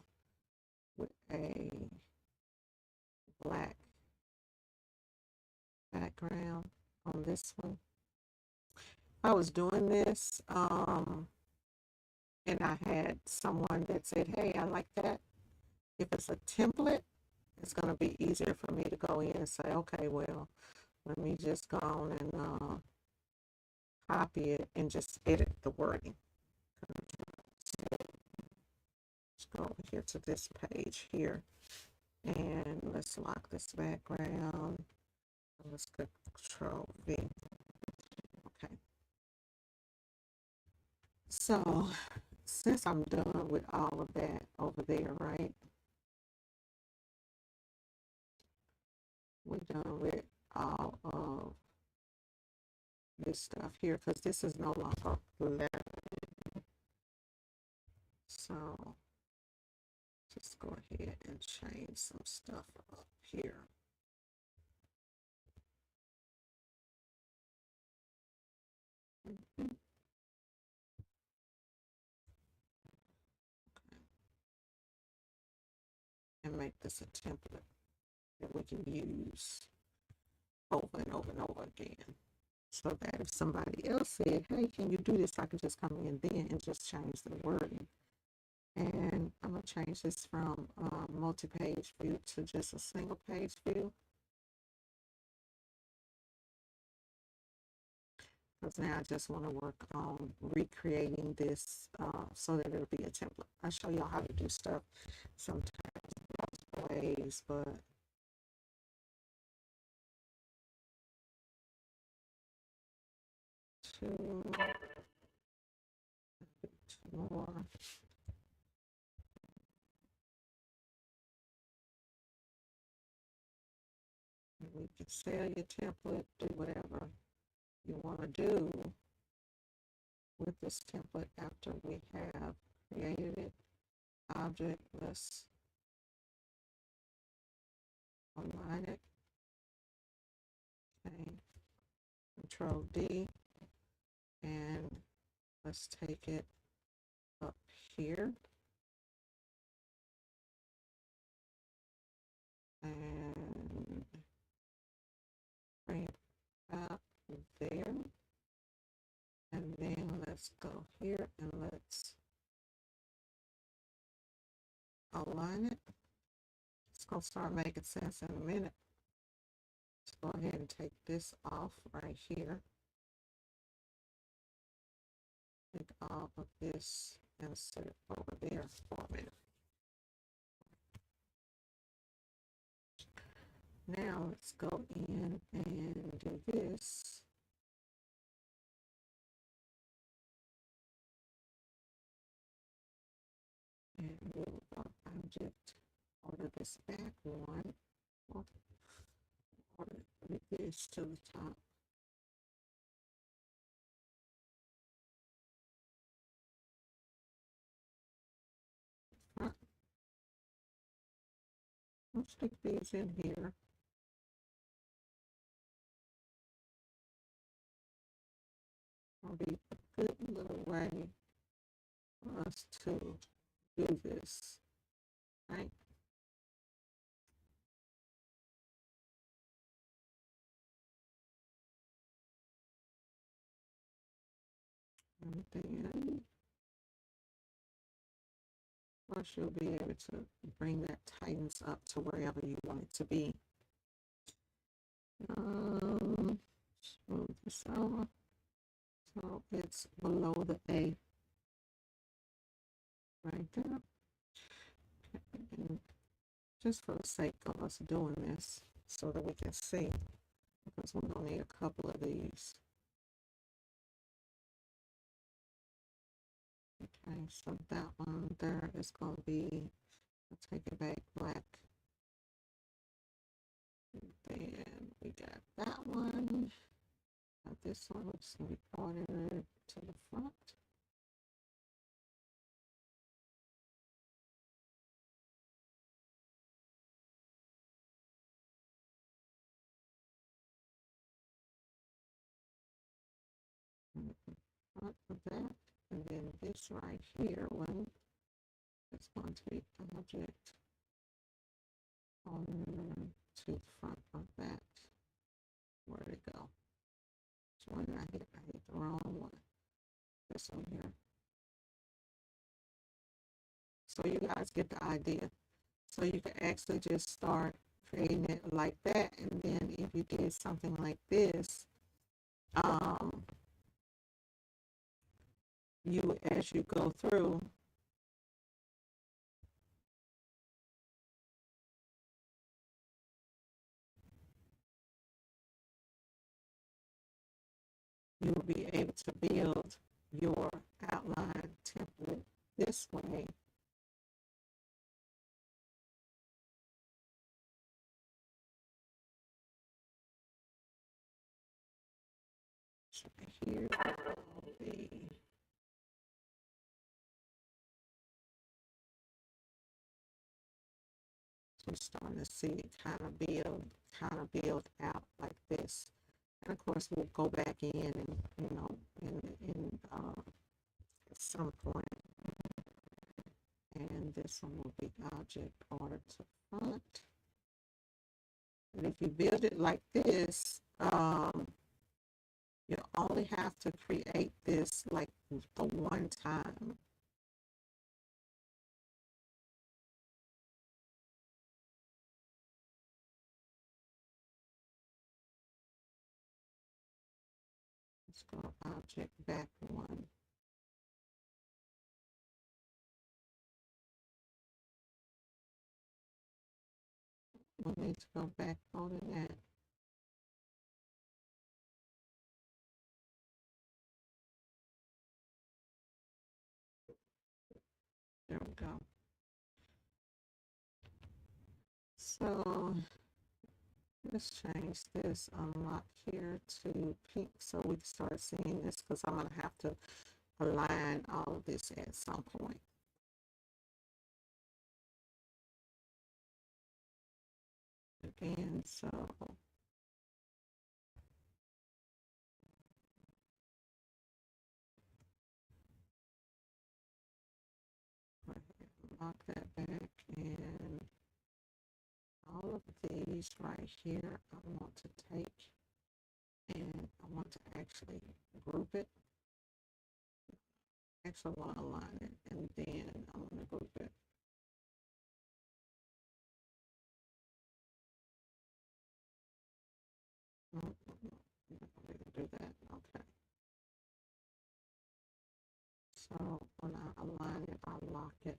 a black background on this one. I was doing this, and I had someone that said, hey, I like that. If it's a template, it's going to be easier for me to go in and say, okay, well, let me just go on and copy it and just edit the wording. Let's go over here to this page here, and let's lock this background. Let's go Control V. Okay. So since I'm done with all of that over there, right? We're done with all of this stuff here because this is no longer letter. So just go ahead and change some stuff up here. Okay. And make this a template that we can use over and over and over again. So that if somebody else said, hey, can you do this? I could just come in then and just change the wording. And I'm going to change this from multi-page view to just a single page view. Because now I just want to work on recreating this so that it'll be a template. I show y'all how to do stuff sometimes multiple ways, but two more. We can sell your template, do whatever you want to do with this template after we have created it. Object, let's align it. Okay, Control D, and let's take it up here and bring it up there, and then let's go here and let's align it. It's gonna start making sense in a minute. Let's go ahead and take this off right here. Take all of this and set it over there for a minute. Now let's go in and do this. And we'll object order this back one. Order this to the top. I'll stick these in here. I'll be a good little way for us to do this, right? And then, plus you'll be able to bring that tightness up to wherever you want it to be. Smooth this over so it's below the A right there. And just for the sake of us doing this so that we can see, because we're gonna need a couple of these. Okay, so that one there is going to be, I'll take it back black. And then we got that one. Got this one, which is going to be pointed to the front. Front of that. And then this right here one is going to be object on to the front of that. Where'd it go? Which one did I hit? I hit the wrong one. This one here. So you guys get the idea. So you can actually just start creating it like that. And then if you did something like this, um, as you go through, you will be able to build your outline template this way. So here will be, so you're starting to see it kind of build out like this. And of course, we'll go back in and, at some point, and this one will be object order to front. And if you build it like this, you only have to create this like the one time. Let's go object back one. We need to go back more than that. There we go. So let's change this unlock here to pink so we can start seeing this, because I'm going to have to align all of this at some point. Again, so lock that back, and all of these right here I want to take and I want to actually group it. Actually want to align it, and then I want to group it. No, I'm not going to do that. Okay. So when I align it, I lock it.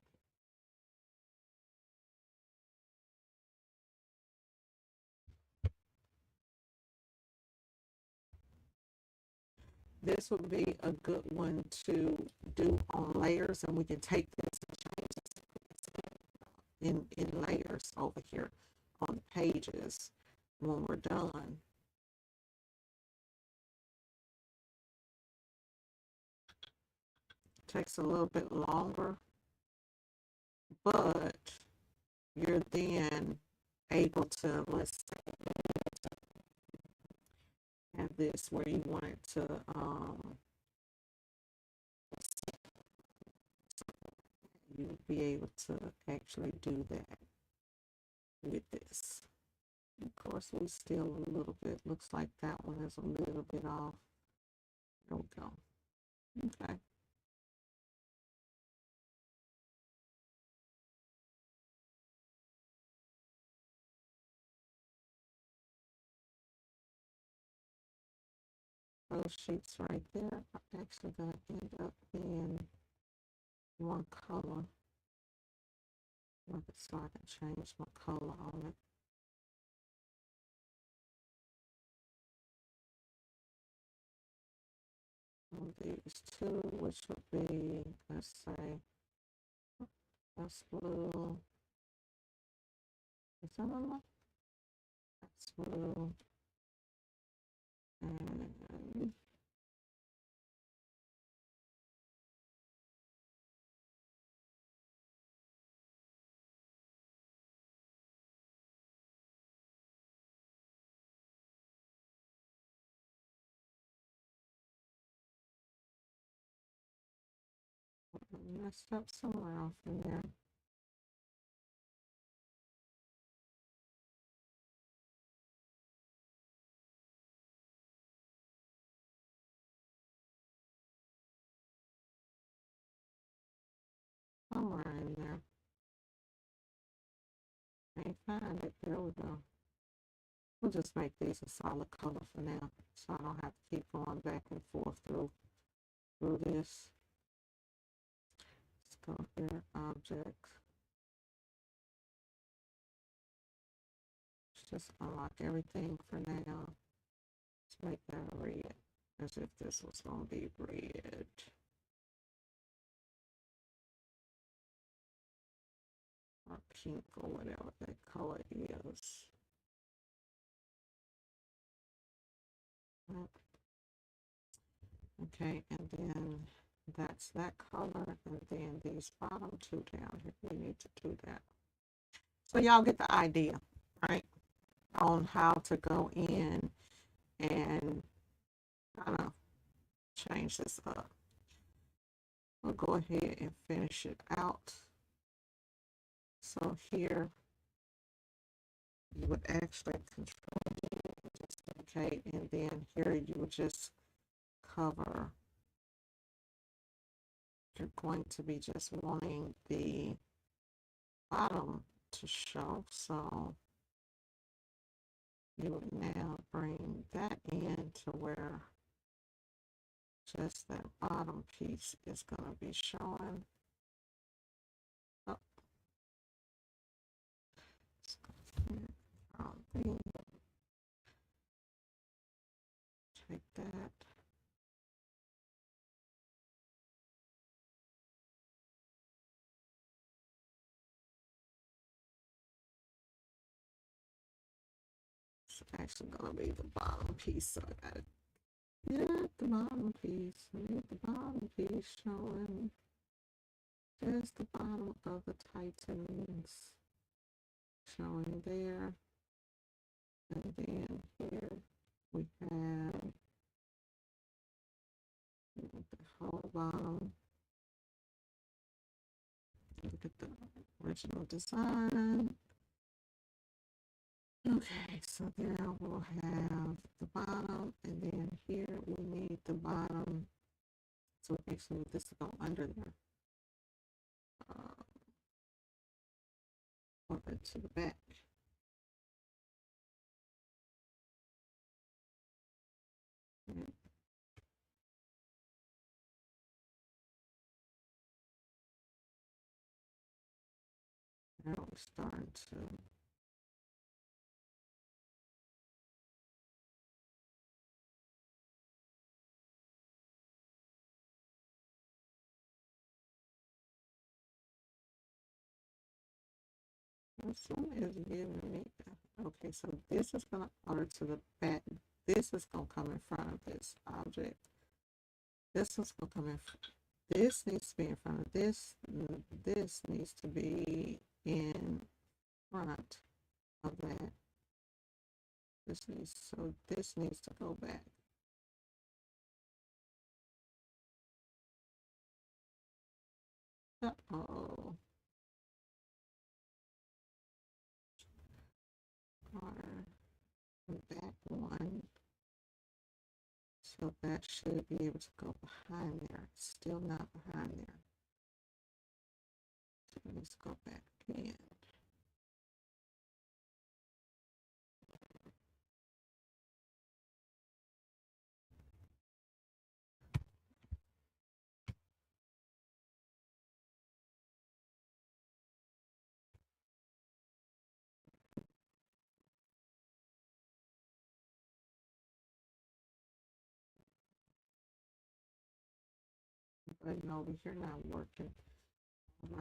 This would be a good one to do on layers, and we can take this and change it in layers over here on the pages when we're done. It takes a little bit longer, but you're then able to, let's say, have this where you want it to you'll be able to actually do that with this. Of course, we still a little bit, looks like that one is a little bit off. There we go. Okay. Those sheets right there are actually going to end up being one color. So I can change my color on it. On these two, which would be, let's say, that's blue. Is that enough? That's blue. And I messed up somewhere off in there. Somewhere in there. can't find it. There we go. We'll just make these a solid color for now, so I don't have to keep going back and forth through this. Let's go here, objects. Let's just unlock everything for now. Let's make that red, as if this was going to be red. Or pink, or whatever that color is. Okay, and then that's that color, and then these bottom two down here, we need to do that. So y'all get the idea, right, on how to go in and kind of change this up. We'll go ahead and finish it out. So here, you would actually control it, okay, and then here you would just cover. You're going to be just wanting the bottom to show, so you would now bring that in to where just that bottom piece is going to be showing. Oh. Take that. It's actually going to be the bottom piece, so I got to get the bottom piece. I need the bottom piece showing just the bottom of the Titans showing there. And then here we have the whole bottom. Look at the original design. Okay, so there we'll have the bottom, and then here we need the bottom. So actually this will go under there. Over to the back. Okay. Now we're starting to this one is giving me, okay, so this is going to order to the back. This is going to come in front of this object. This is going to come in front. This needs to be in front of this. This needs to be in front of that. This needs to go back. Uh-oh. Back one. So that should be able to go behind there. It's still not behind there. So let's go back again. But over here not working. Wow.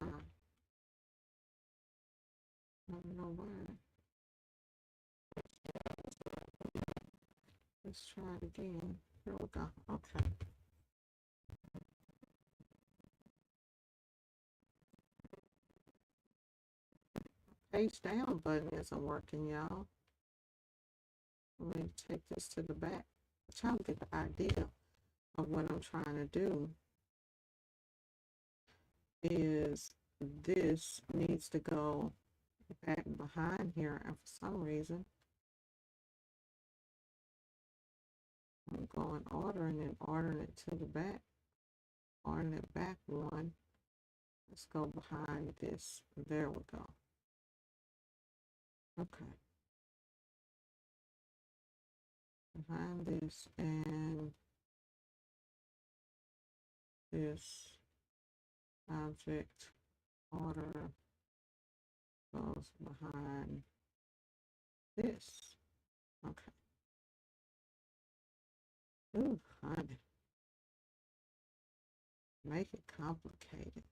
I don't know why. Let's try it again. Here we go. Okay. Page down button isn't working, y'all. Let me take this to the back. I'm trying to get the idea of what I'm trying to do. Is this needs to go back behind here, and for some reason I'm going ordering it to the back, ordering it back one. Let's go behind this. There we go. Okay. Behind this and this object order goes behind this. Okay. Ooh, honey. Make it complicated.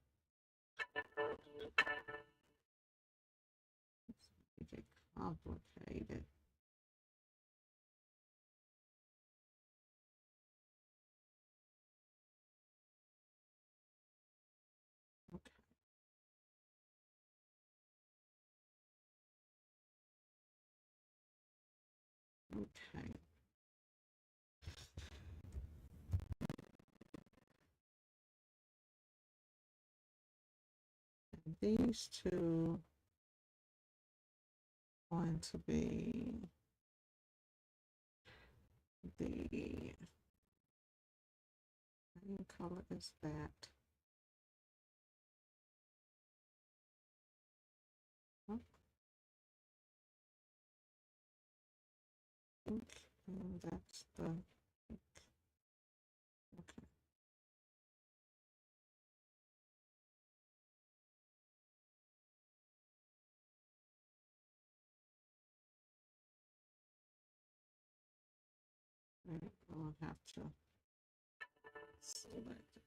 Let's make it complicated. Okay. Okay. And these two are going to be the same color as that. Oh, pink, and that's the pink. Okay. Right. I'll have to select it.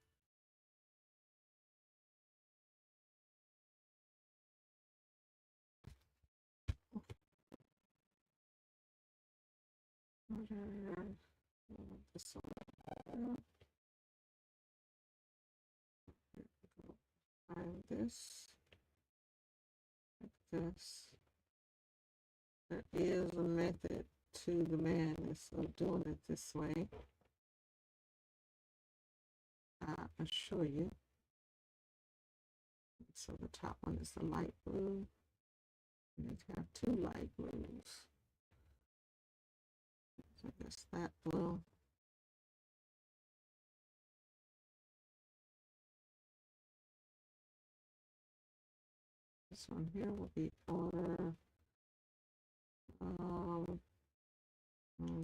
Order. This one. Find this. Like this. There is a method to the madness of doing it this way. I assure you. So the top one is the light blue. And you have two light blues. So that's that blue. This one here will be order. I'll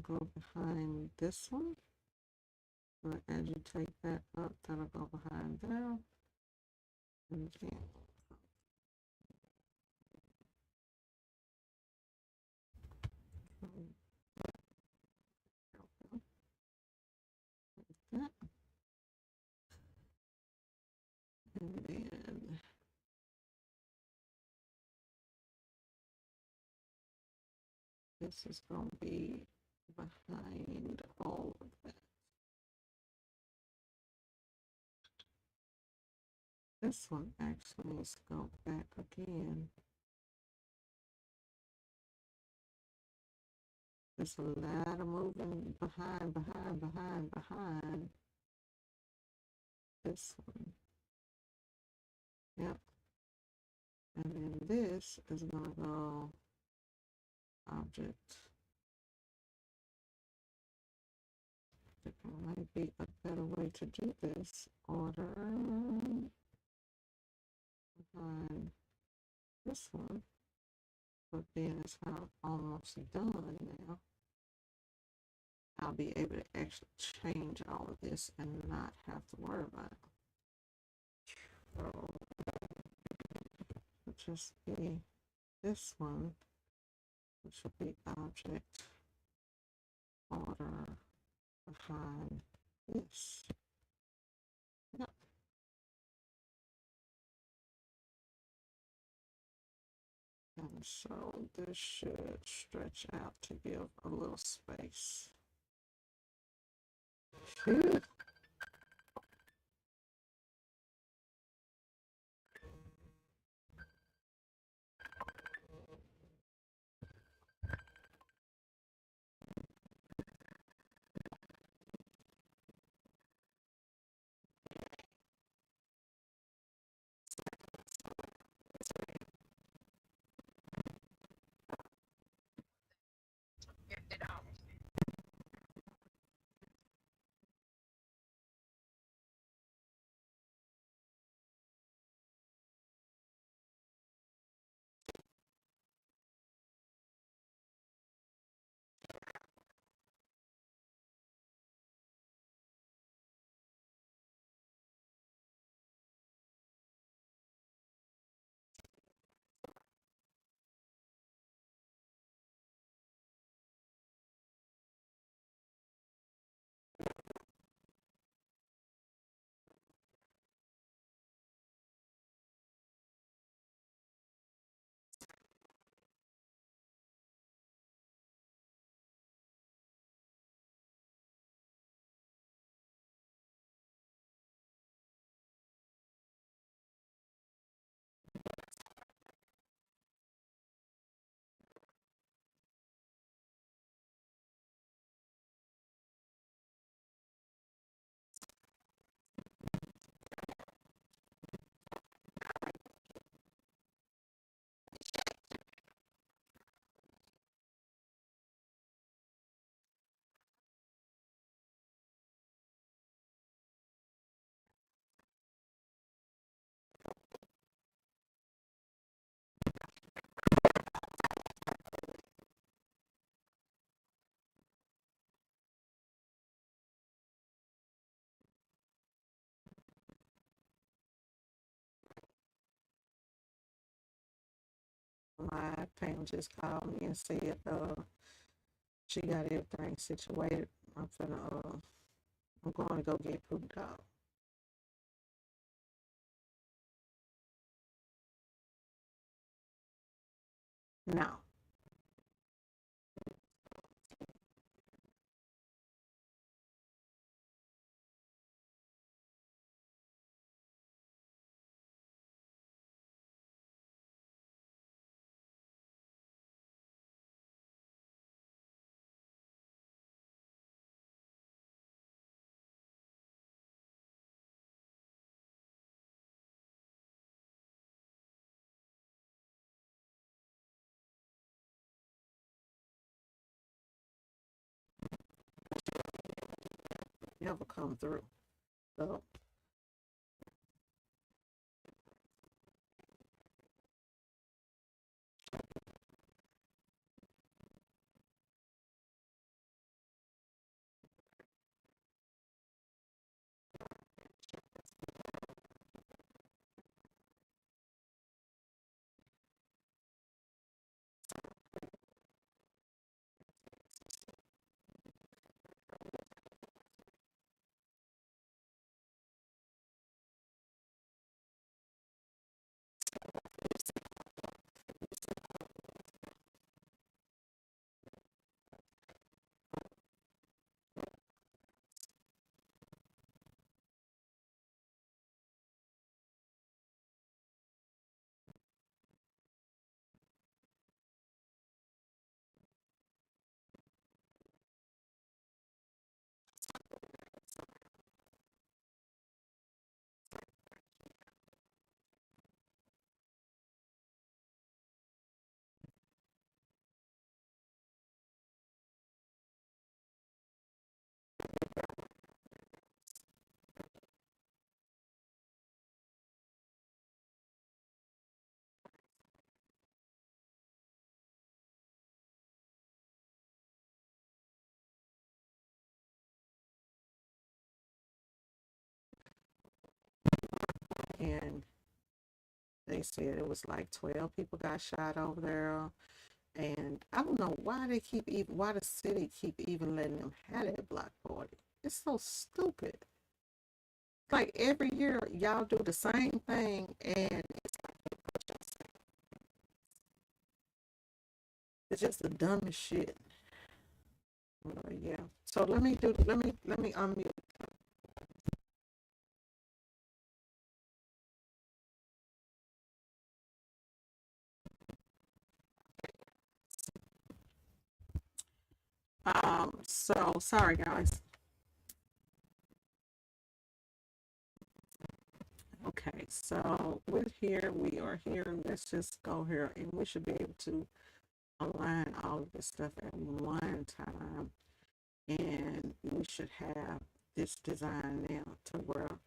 go behind this one. But as you take that up, that'll go behind there. And then like that. And then this is going to be behind all of that. This one actually needs to go back again. There's a lot of moving behind this one. Yep. And then this is going to go object. There might be a better way to do this. Order behind this one. But then it's not almost done now. I'll be able to actually change all of this and not have to worry about it. So it'll just be this one, which will be object order behind this. Yep. And so this should stretch out to give a little space. Phew. Pam just called me and said she got everything situated. I'm going to go get Poop Dog. No. Never come through. So and they said it was like 12 people got shot over there. And I don't know why why the city keep even letting them have that block party. It's so stupid. Like every year, y'all do the same thing, and it's just the dumbest shit. Yeah. So let me unmute. So sorry guys. Okay, so we are here. Let's just go here, and we should be able to align all of this stuff at one time, and we should have this design now to where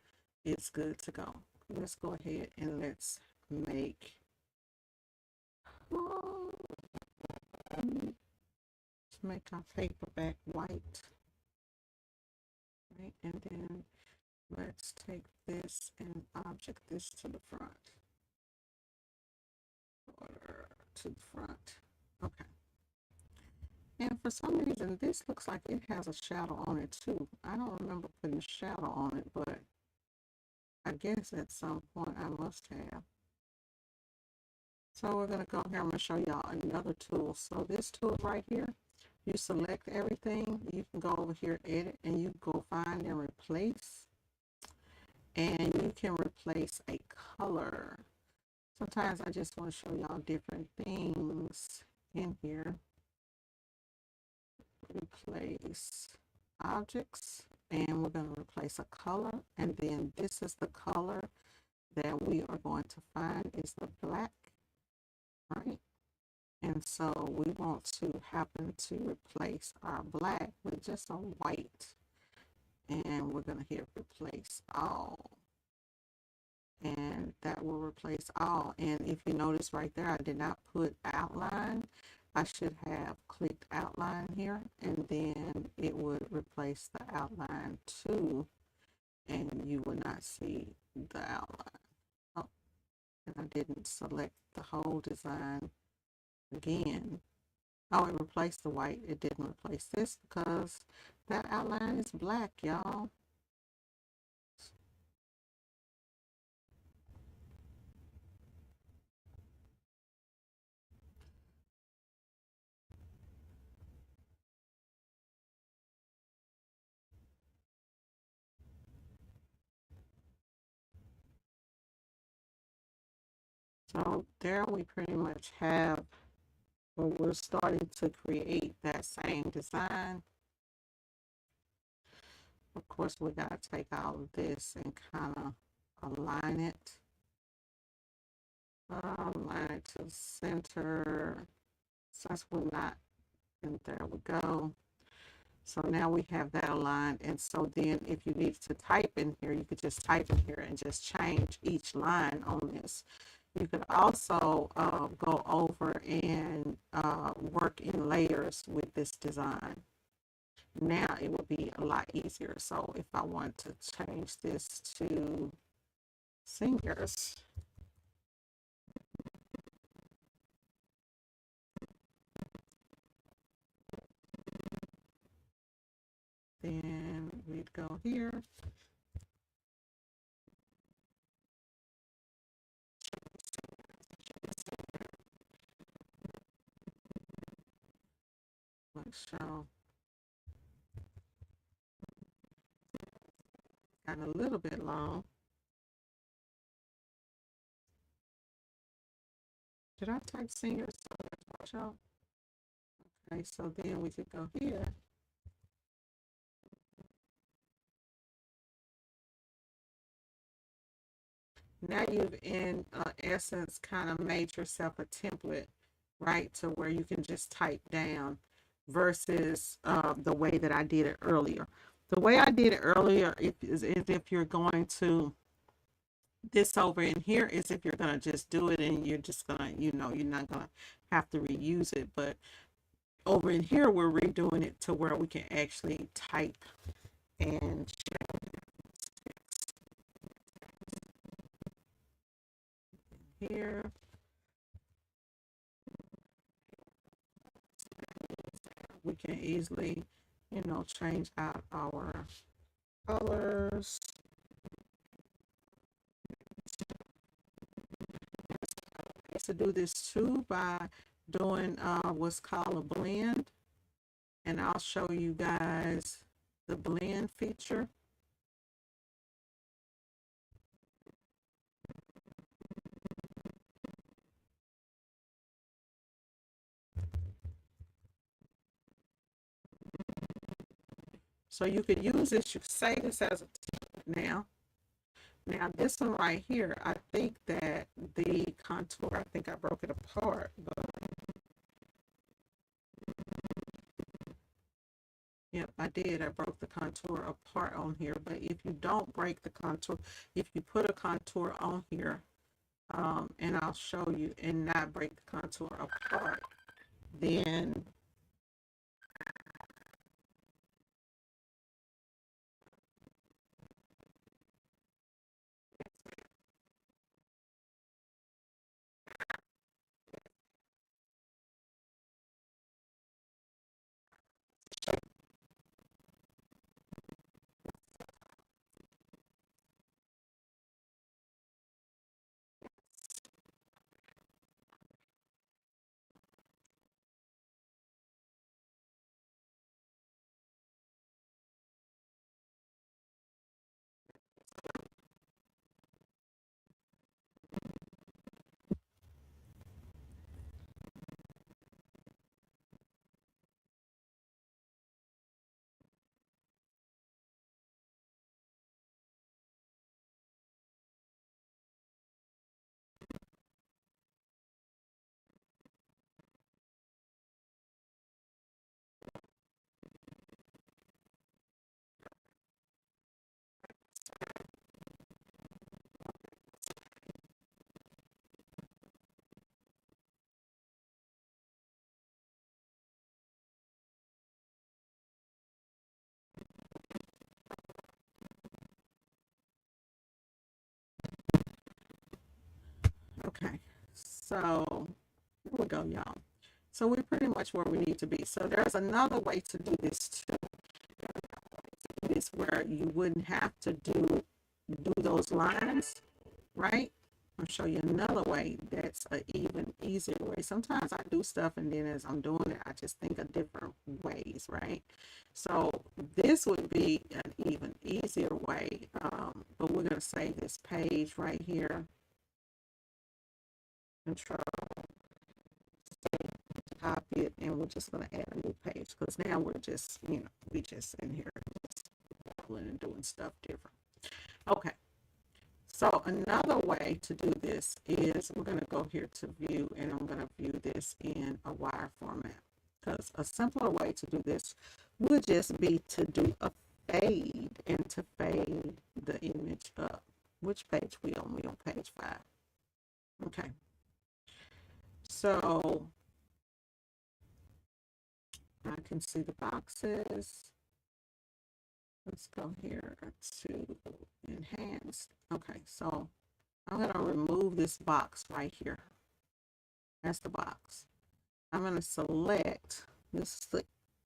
it's good to go. Let's go ahead and let's oh, make our paperback white, right? And then let's take this and object this to the front, or to the front. Okay. And for some reason, this looks like it has a shadow on it too. I don't remember putting a shadow on it, but I guess at some point I must have. So we're going to go here. I'm going to show y'all another tool. So this tool right here, you select everything. You can go over here, edit, and you go find and replace. And you can replace a color. Sometimes I just want to show y'all different things in here. Replace objects, and we're going to replace a color, and then this is the color that we are going to find is the black, right? And so we want to happen to replace our black with just a white, and we're going to hit replace all, and that will replace all. And if you notice right there, I did not put outline. I should have clicked outline here, and then it would replace the outline too, and you would not see the outline. Oh, and I didn't select the whole design. again. Oh, it replaced the white. It didn't replace this because that outline is black, y'all. So there we pretty much have, well, we're starting to create that same design. Of course, we got to take all of this and kind of align it. Align it to the center. Since we're not, and there we go. So now we have that aligned. And so then if you need to type in here, you could just type in here and just change each line on this. You could also go over and work in layers with this design. Now it would be a lot easier. So if I want to change this to singers, then we'd go here. Let's show. Got a little bit long. Did I type singers? Show. Okay, so then we could go here. Now you've in essence kind of made yourself a template, right, to where you can just type down versus the way that I did it earlier. The way I did it earlier is if you're going to, this over in here is if you're going to just do it and you're just going to, you're not going to have to reuse it. But over in here, we're redoing it to where we can actually type and here. We can easily, change out our colors. I used to do this too by doing what's called a blend, and I'll show you guys the blend feature. So you could use this, you could save this as a now. Now this one right here, I think that the contour, I think I broke it apart, but yep, I did. I broke the contour apart on here. But if you don't break the contour, if you put a contour on here, and I'll show you, and not break the contour apart, then okay. So here we go, y'all. So we're pretty much where we need to be. So there's another way to do this too. This where you wouldn't have to do those lines, right? I'll show you another way that's an even easier way. Sometimes I do stuff and then as I'm doing it, I just think of different ways, right? So this would be an even easier way, but we're going to save this page right here. Control, copy it, and we're just going to add a new page because now we're just, we just in here just and doing stuff different. Okay. So another way to do this is we're going to go here to view, and I'm going to view this in a wire format, because a simpler way to do this would just be to do a fade and to fade the image up. Which page we on? We on page 5. Okay. So I can see the boxes. Let's go here to enhance. Okay, so I'm going to remove this box right here. That's the box. I'm going to select this.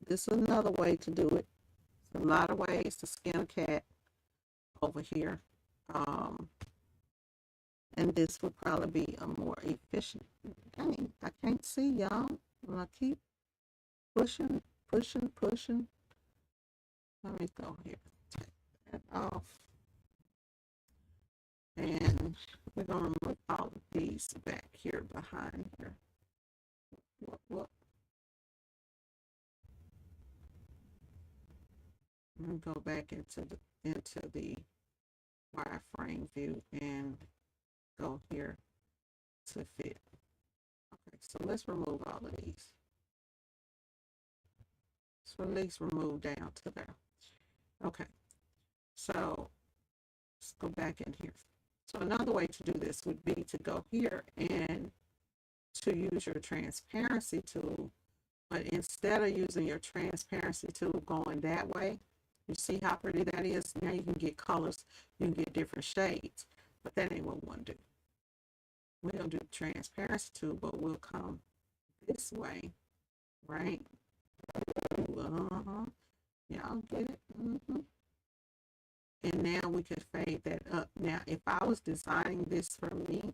This is another way to do it. There's a lot of ways to skin a cat over here. And this would probably be a more efficient. Dang, I can't see y'all. When I keep pushing. Let me go here. Take that off. And we're going to remove all of these back here behind here. Whoop. I'm going to go back into the wireframe view and go here to fit. Okay, so let's remove all of these. So at least remove down to there. Okay, so let's go back in here. So another way to do this would be to go here and to use your transparency tool, but instead of using your transparency tool going that way, you see how pretty that is? Now you can get colors, you can get different shades, but that ain't what we want to do. We're going to do the transparency tool, but we'll come this way, right? Y'all get it? And now we could fade that up. Now, if I was designing this for me,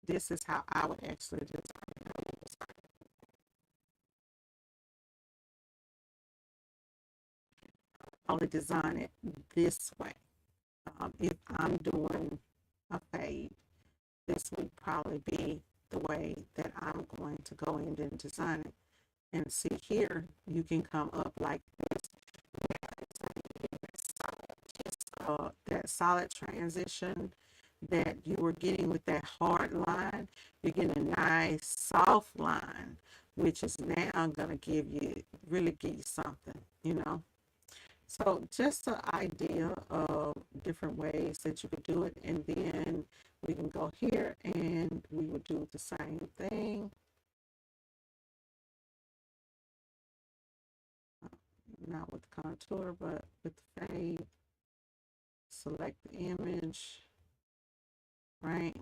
this is how I would actually design it. I would design it this way. If I'm doing a fade, this would probably be the way that I'm going to go in and design it. And see here, you can come up like this. That solid transition that you were getting with that hard line, you're getting a nice soft line, which is now going to really give you something, So just an idea of different ways that you could do it. And then we can go here and we would do the same thing. Not with the contour, but with the fade. Select the image, right?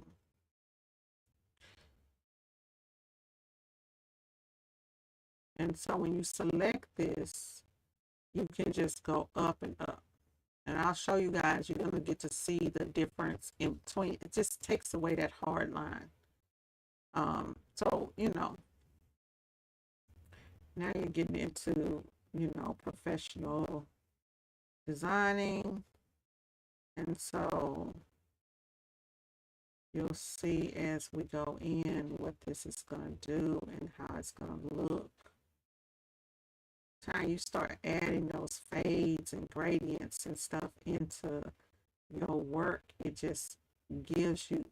And so when you select this, you can just go up and up. And I'll show you guys, you're going to get to see the difference in between. It just takes away that hard line. So, now you're getting into, professional designing. And so you'll see as we go in what this is going to do and how it's going to look. Time you start adding those fades and gradients and stuff into your work, it just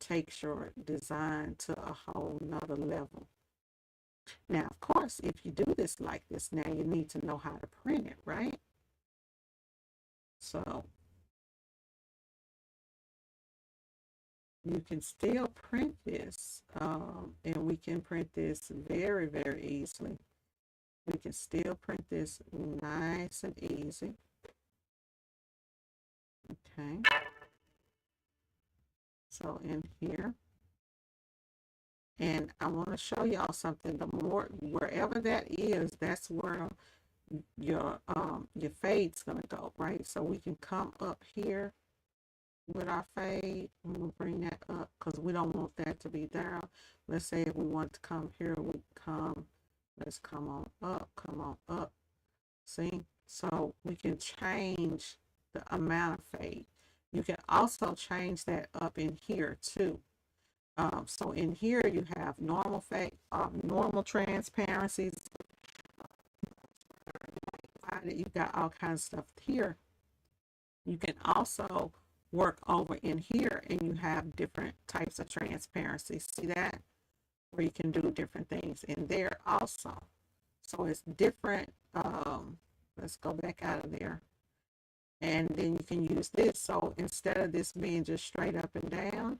takes your design to a whole nother level. Now, of course, if you do this like this, now you need to know how to print it, right? So you can still print this, and we can print this very, very easily. We can still print this nice and easy. Okay. So in here, And I want to show y'all something. The more, wherever that is, that's where your fade's gonna go, right? So we can come up here with our fade. I'm gonna bring that up because we don't want that to be down. Let's say if we want to come here, we come, let's come on up, come on up. See? So we can change the amount of fade. You can also change that up in here too. So in here you have normal fade, normal transparencies. You've got all kinds of stuff here. You can also work over in here and you have different types of transparency. See that? Where you can do different things in there also. So it's different. Let's go back out of there. And then you can use this. So instead of this being just straight up and down,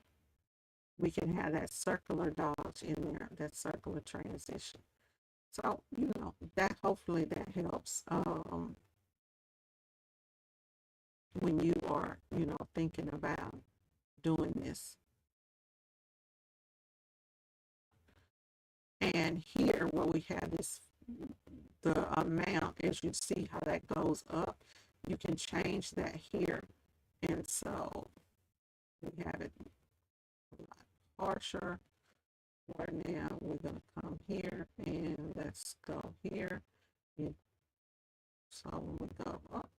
we can have that circular dodge in there, that circular transition. So, you know, that hopefully that helps when you are, you know, thinking about doing this. And here where we have this, the amount, as you see how that goes up, you can change that here. And so we have it a lot harsher. Right now we're going to come here and let's go here. So when we go up,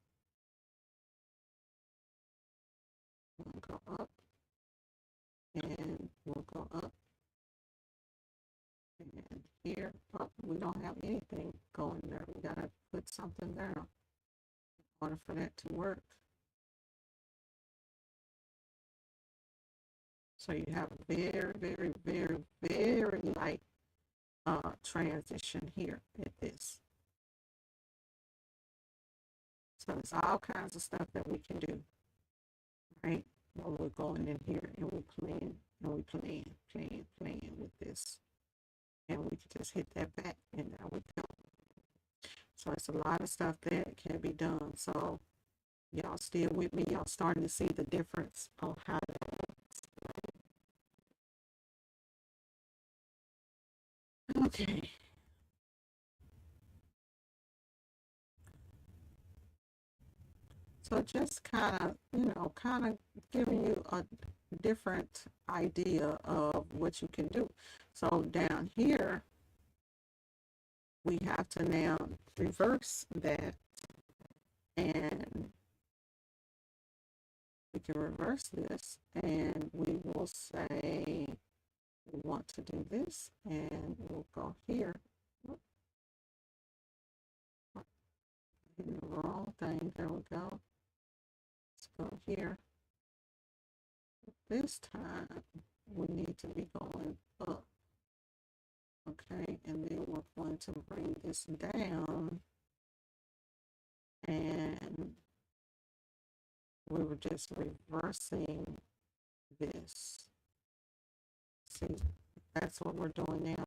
we'll go up and we'll go up. And here, oh, we don't have anything going there. We got to put something down in order for that to work. So you have a very, very, very, very light transition here at this. So there's all kinds of stuff that we can do, right? When we're going in here and we're playing and we playing with this. And we can just hit that back and there we go. So it's a lot of stuff that can be done. So y'all still with me? Y'all starting to see the difference on how that works. Okay. So just kind of, you know, kind of giving you a different idea of what you can do. So down here, we have to now reverse that, and we can reverse this and we will say we want to do this and we'll go here. The wrong thing, there we go. Let's go here. This time we need to be going up. Okay, and then we're going to bring this down, and we were just reversing this. See, that's what we're doing now,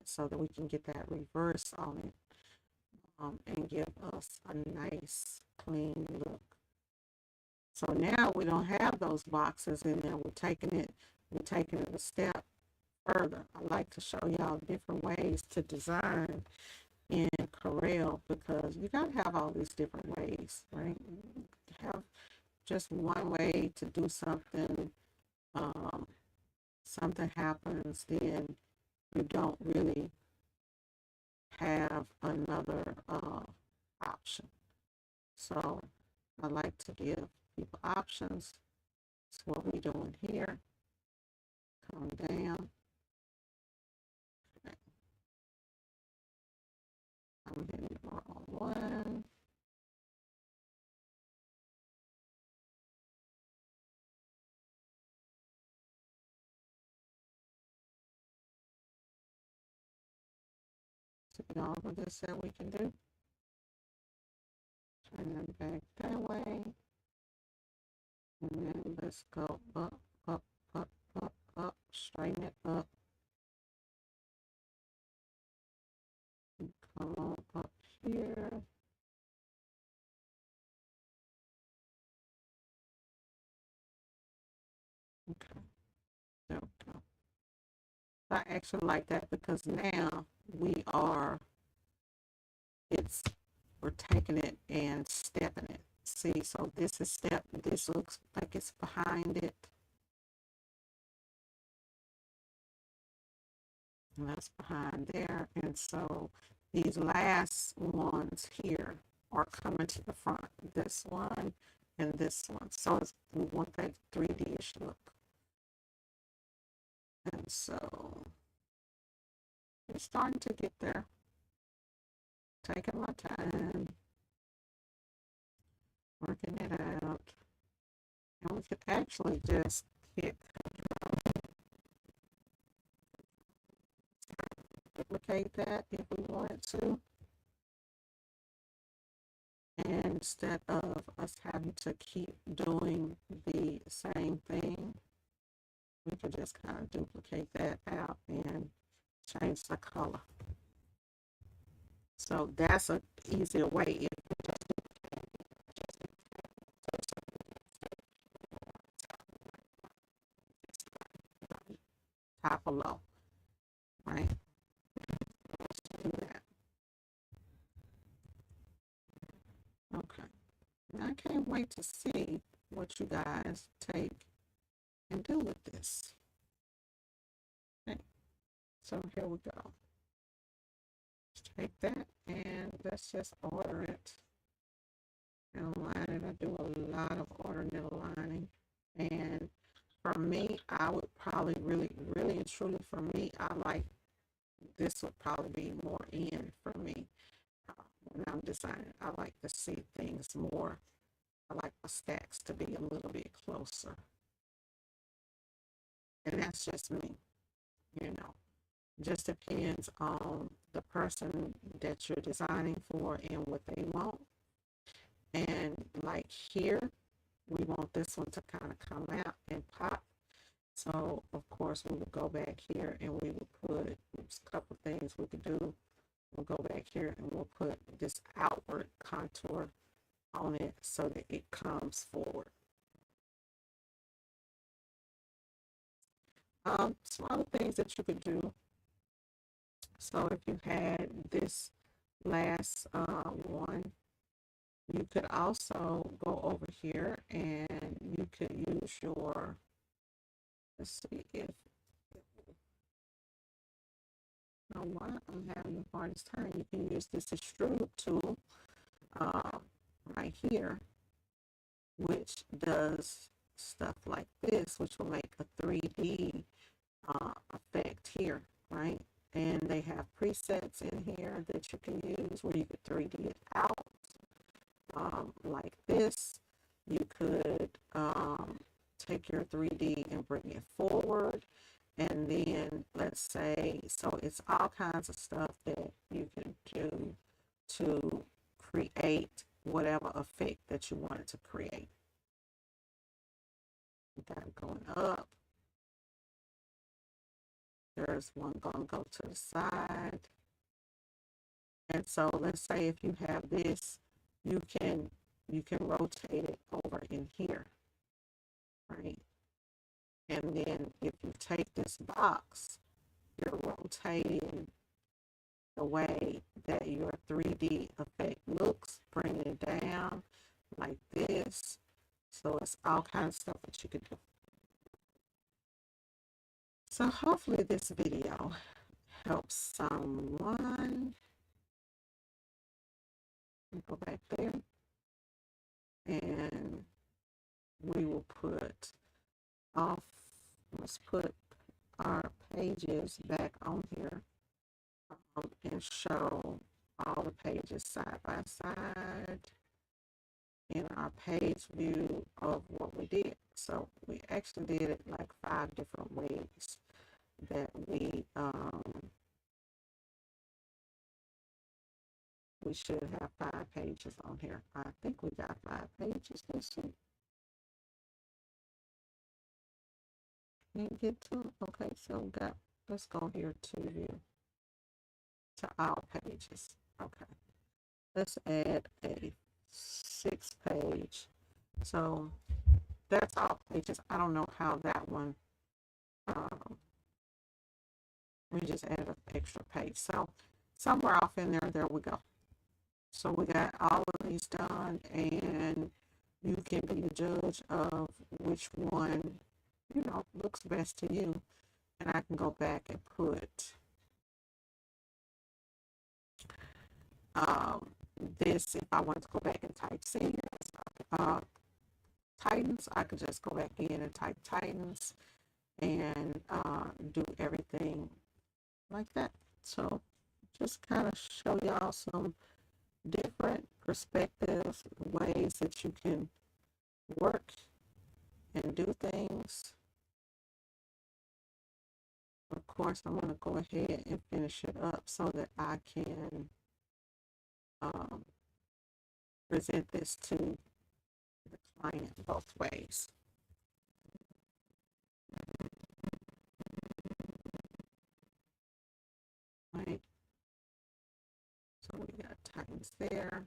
so that we can get that reverse on it and give us a nice clean look. So now we don't have those boxes in there. We're taking it a step further. I like to show y'all different ways to design in Corel, because you gotta have all these different ways, right? Have just one way to do something, something happens, then you don't really have another option. So I like to give people options. That's what we're doing here. Come down. Okay. I'm hitting the wrong one. See all of this that we can do. Turn it back that way. And then let's go up, up, up, up, up, straighten it up. And come on up here. Okay, there we go. I actually like that because now it's we're taking it and stepping it. See, so this is step, this looks like it's behind it. And that's behind there. And so these last ones here are coming to the front. This one and this one. So we want that 3D-ish look. And so it's starting to get there. Taking my time, working it out. And we could actually just hit duplicate that if we wanted to. And instead of us having to keep doing the same thing, we could just kind of duplicate that out and change the color. So that's an easier way. Top or low, right? Let's do that. Okay. Now I can't wait to see what you guys take and do with this. Okay. So here we go. Let's take that and let's just order it and align it. I do a lot of ordering and aligning. And for me, I would probably really and truly, for me, I like this would probably be more in for me. When I'm designing, I like to see things more. I like my stacks to be a little bit closer. And that's just me, you know. Just depends on the person that you're designing for and what they want. And like here, we want this one to kind of come out and pop. So of course we would go back here and we would put a couple things we could do. We'll go back here and we'll put this outward contour on it so that it comes forward. Some other things that you could do. So if you had this last one, you could also go over here and you could use your, let's see if, you know what, I'm having the hardest time. You can use this extrude tool right here, which does stuff like this, which will make a 3D effect here, right? And they have presets in here that you can use where you could 3D it out like this. You could take your 3D and bring it forward. And then let's say, so it's all kinds of stuff that you can do to create whatever effect that you wanted to create. You got it going up. There's one going to go to the side. And so let's say if you have this, you can rotate it over in here, right? And then if you take this box, you're rotating the way that your 3D effect looks, bringing it down like this. So it's all kinds of stuff that you could do. So hopefully this video helps someone. Go back there and we will put off, let's put our pages back on here and show all the pages side by side in our page view of what we did. So we actually did it like 5 different ways that we should have 5 pages on here. I think we got 5 pages. Let's see. Can't get to, okay, so we got, let's go here to view, to all pages. Okay, let's add a 6th page. So that's all pages. I don't know how that one We just added an extra page. So somewhere off in there we go. So we got all of these done, and you can be the judge of which one, looks best to you. And I can go back and put um, this, if I wanted to go back and type seniors, Titans, I could just go back in and type Titans and do everything like that. So just kind of show y'all some different perspectives, ways that you can work and do things. Of course, I'm going to go ahead and finish it up so that I can um, present this to the client both ways. Right. So we got Titans there.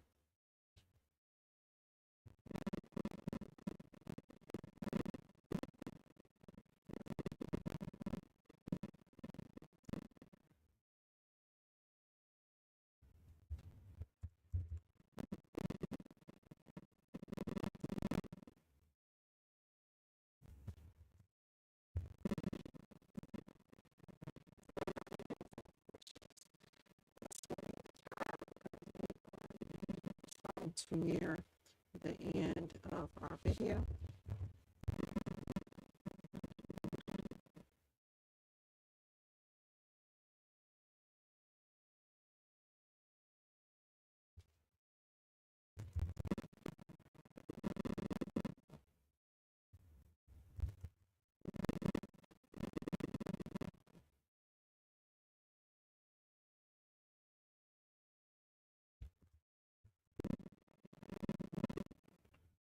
To near the end of our video.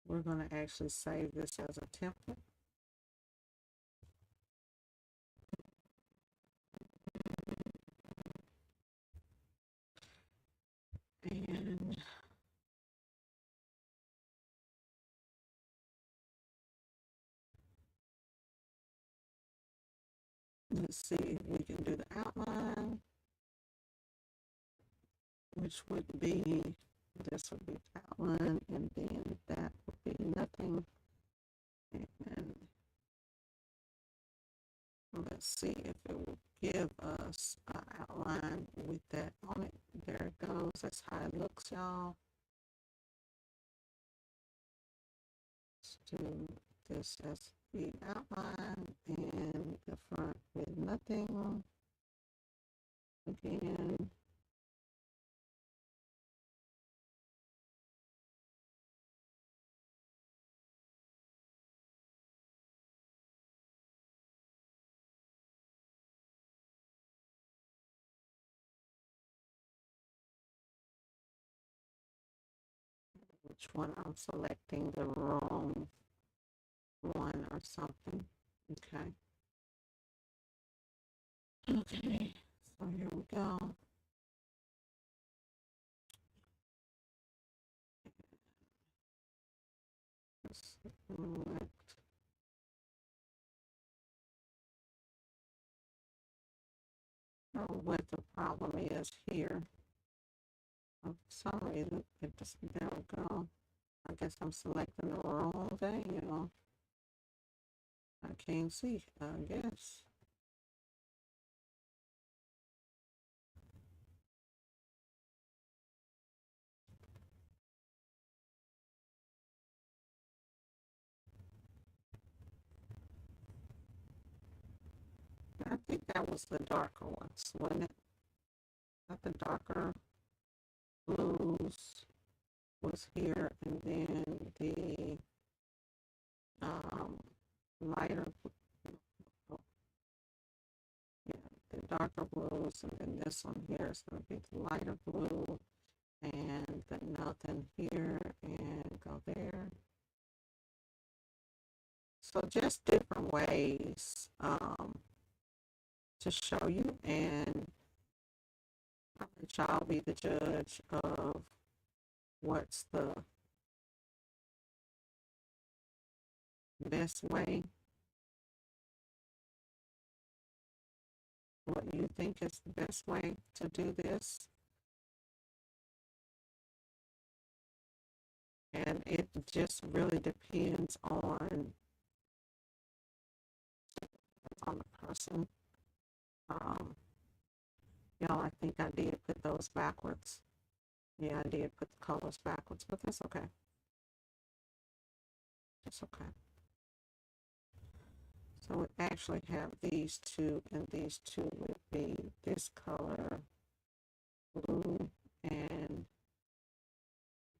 We're going to actually save this as a template. And let's see if we can do the outline, which would be, this would be outline, and then that would be nothing. And let's see if it will give us an outline with that on it. There it goes. That's how it looks, y'all. Let's do this as the outline and the front with nothing. Again. Which one I'm selecting, the wrong one or something. Okay. Okay, so here we go. Select. What the problem is here. For some reason, it just, there we go. I guess I'm selecting the wrong thing, I can't see, I guess. I think that was the darker ones, wasn't it? Not the darker blues was here, and then the lighter, yeah, the darker blues, and then this one here is going to be the lighter blue, and the nothing here, and go there. So just different ways to show you, and I'll let y'all be the judge of what's the best way what you think is the best way to do this. And it just really depends on the person. Y'all, I think I did put those backwards. Yeah, I did put the colors backwards, but that's okay. That's okay. So we actually have these two, and these two would be this color, blue, and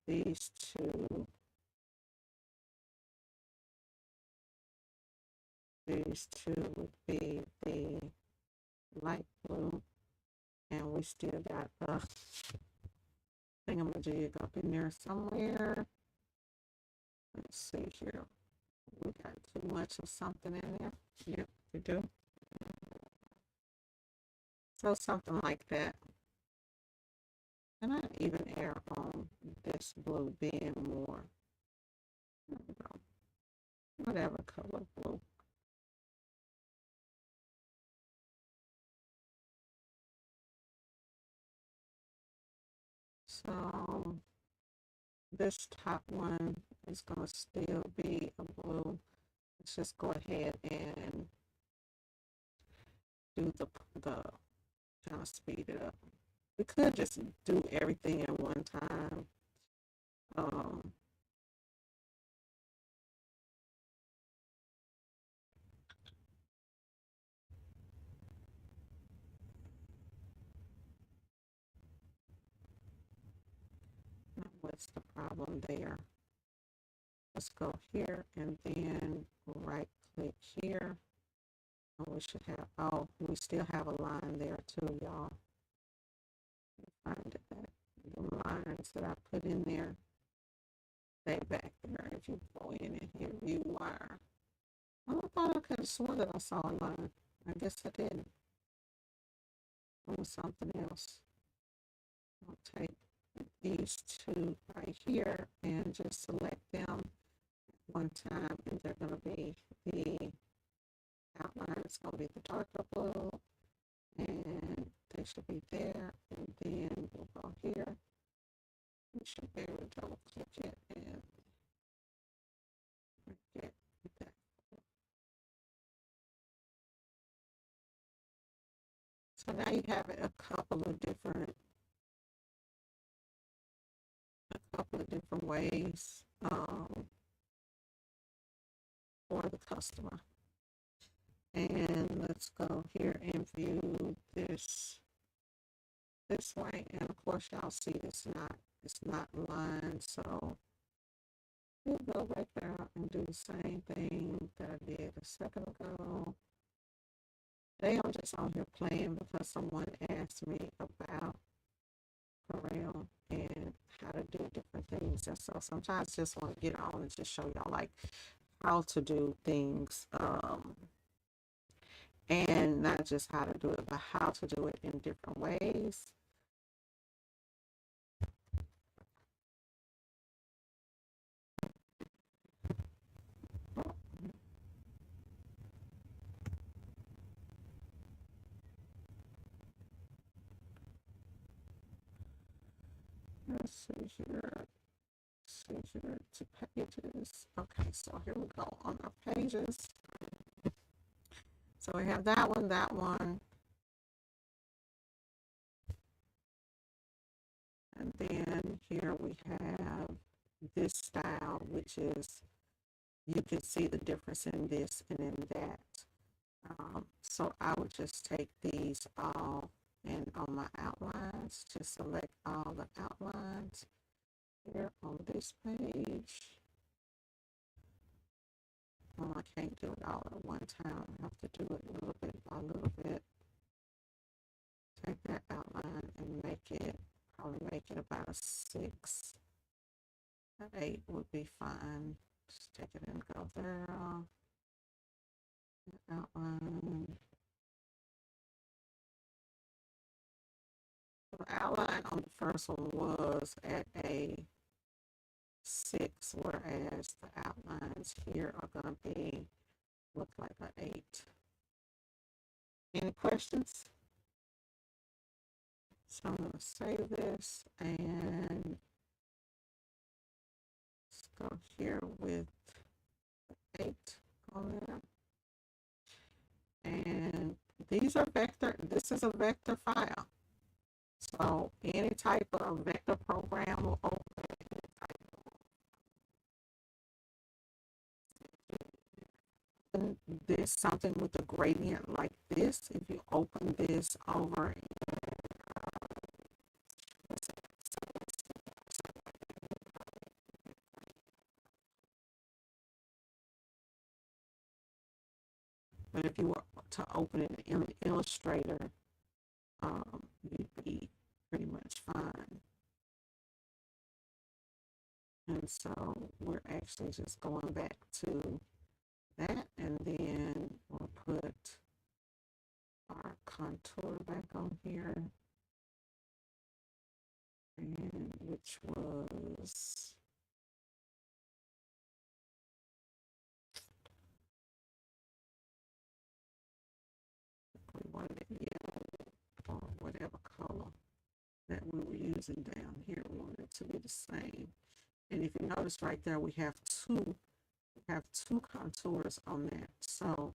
these two would be the light blue, and we still got the thingamajig up in there somewhere. Let's see here. We got too much of something in there. Yep, we do. So something like that. And I even err on this blue being more, I don't know, whatever color blue. So this top one is going to still be a blue. Let's just go ahead and do the kind of speed it up. We could just do everything at one time. What's the problem there? Let's go here and then right click here. And we should have, oh, we still have a line there too, y'all. Find it, that the lines that I put in there, stay back there. If you go in and hit view wire, I thought I could have sworn that I saw a line. I guess I didn't. On something else. I'll take these two right here and just select them one time, and they're going to be the outline. It's going to be the darker blue, and they should be there. And then we'll go here. We should be able to double click it and get that. So now you have it a couple of different ways for the customer. And let's go here and view this way. And of course, y'all see it's not lined, so we'll go back there and do the same thing that I did a second ago. Today I'm just on here playing because someone asked me about Corel and how to do different things, and so sometimes I just want to get on and just show y'all like how to do things, and not just how to do it, but how to do it in different ways. Let's see here. To pages. Okay, so here we go on our pages. So we have that one, and then here we have this style, which is, you can see the difference in this and in that. So I would just take these all, and on my outlines, just select all the outlines here on this page. Oh, I can't do it all at one time. I have to do it little bit by little bit. Take that outline and probably make it about a 6. An 8 would be fine. Just take it and go there. Outline. The outline on the first one was at a 6, whereas the outlines here are going to look like an 8. Any questions? So I'm going to save this and let's go here with 8 on there. And these are vector, this is a vector file. So any type of vector program will open this, something with a gradient like this. If you open this over, but if you were to open it in Illustrator, you'd be pretty much fine. And so we're actually just going back to that, and then we'll put our contour back on here, and which was we wanted it yellow or whatever color that we were using down here. We wanted it to be the same. And if you notice right there, we have two contours on that. So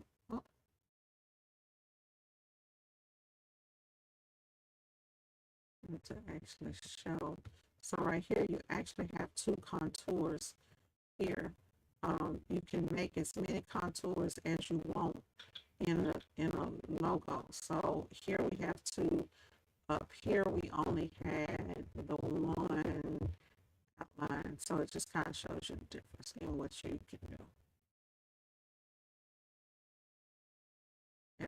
to actually show, so right here you actually have 2 contours here. You can make as many contours as you want in a logo. So here we have 2. Up here we only had the 1 outline. So it just kind of shows you the difference in what you can do.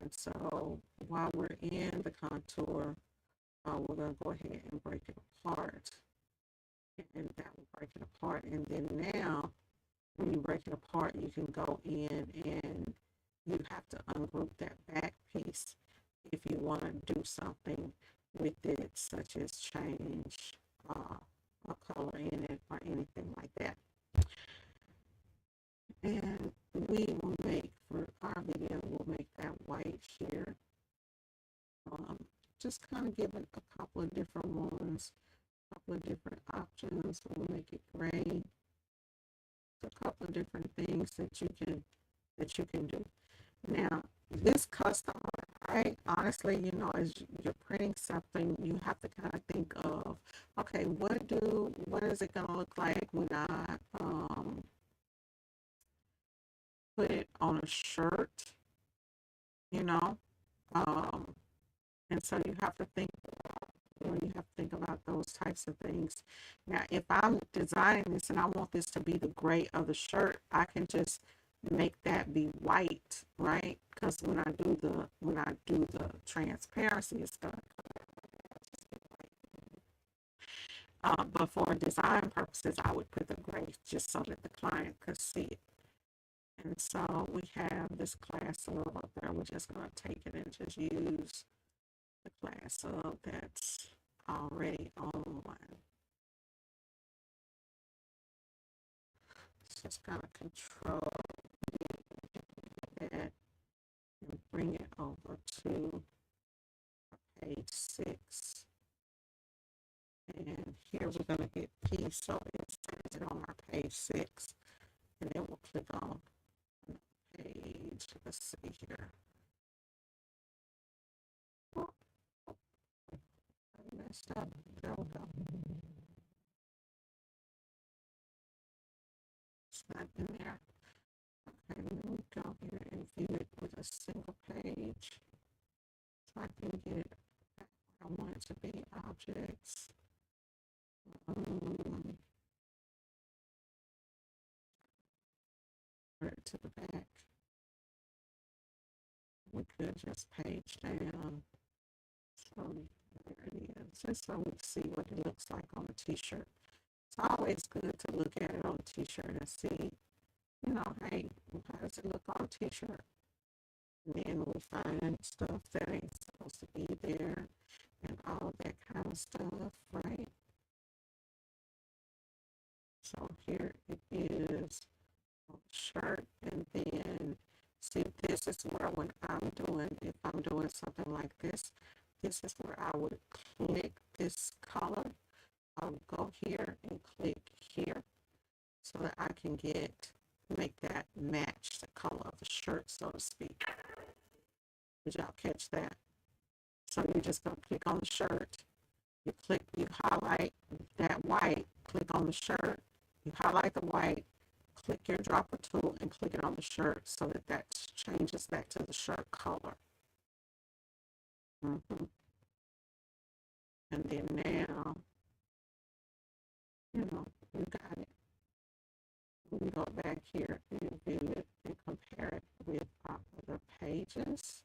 And so while we're in the contour, we're going to go ahead and break it apart. And that will break it apart. And then now, when you break it apart, you can go in and you have to ungroup that back piece if you want to do something with it, such as change a color in it or anything like that. And we will make, for our video, we'll make that white here. Just kind of give it a couple of different ones, a couple of different options. We'll make it gray. A couple of different things that you can do. Now, this custom, right? Honestly, you know, as you're printing something, you have to kind of think of, okay, what is it gonna look like when I put it on a shirt, you know? And so you have to think about those types of things. Now, if I'm designing this and I want this to be the gray of the shirt, I can just make that be white, right? Because when I do the transparency, it's gonna but for design purposes, I would put the gray just so that the client could see it. And so we have this class of up there. We're just gonna take it and just use the class of that's already on. Just kind of control that and bring it over to page 6. And here we're going to hit P, so it says it on our page 6, and then we'll click on page. Let's see here. Oh, I messed up. There we go. It's not in there. Okay, let me go here and view it with a single page, so I can get it where I want it to be. Objects. Put it to the back. We could just page down. So there it is, just so we see what it looks like on a t-shirt. It's always good to look at it on a t-shirt and see, you know, hey, how does it look on a t-shirt? And then we find stuff that ain't supposed to be there and all that kind of stuff, right? So here it is on the shirt, and then see, this is where when I'm doing, if I'm doing something like this, this is where I would click this color. I'll go here and click here so that I can make that match the color of the shirt, so to speak. Did y'all catch that? So you're just going to click on the shirt. You highlight that white, click on the shirt. You highlight the white, click your dropper tool and click it on the shirt so that that changes back to the shirt color. And then now, you got it. We go back here and view it and compare it with our other pages.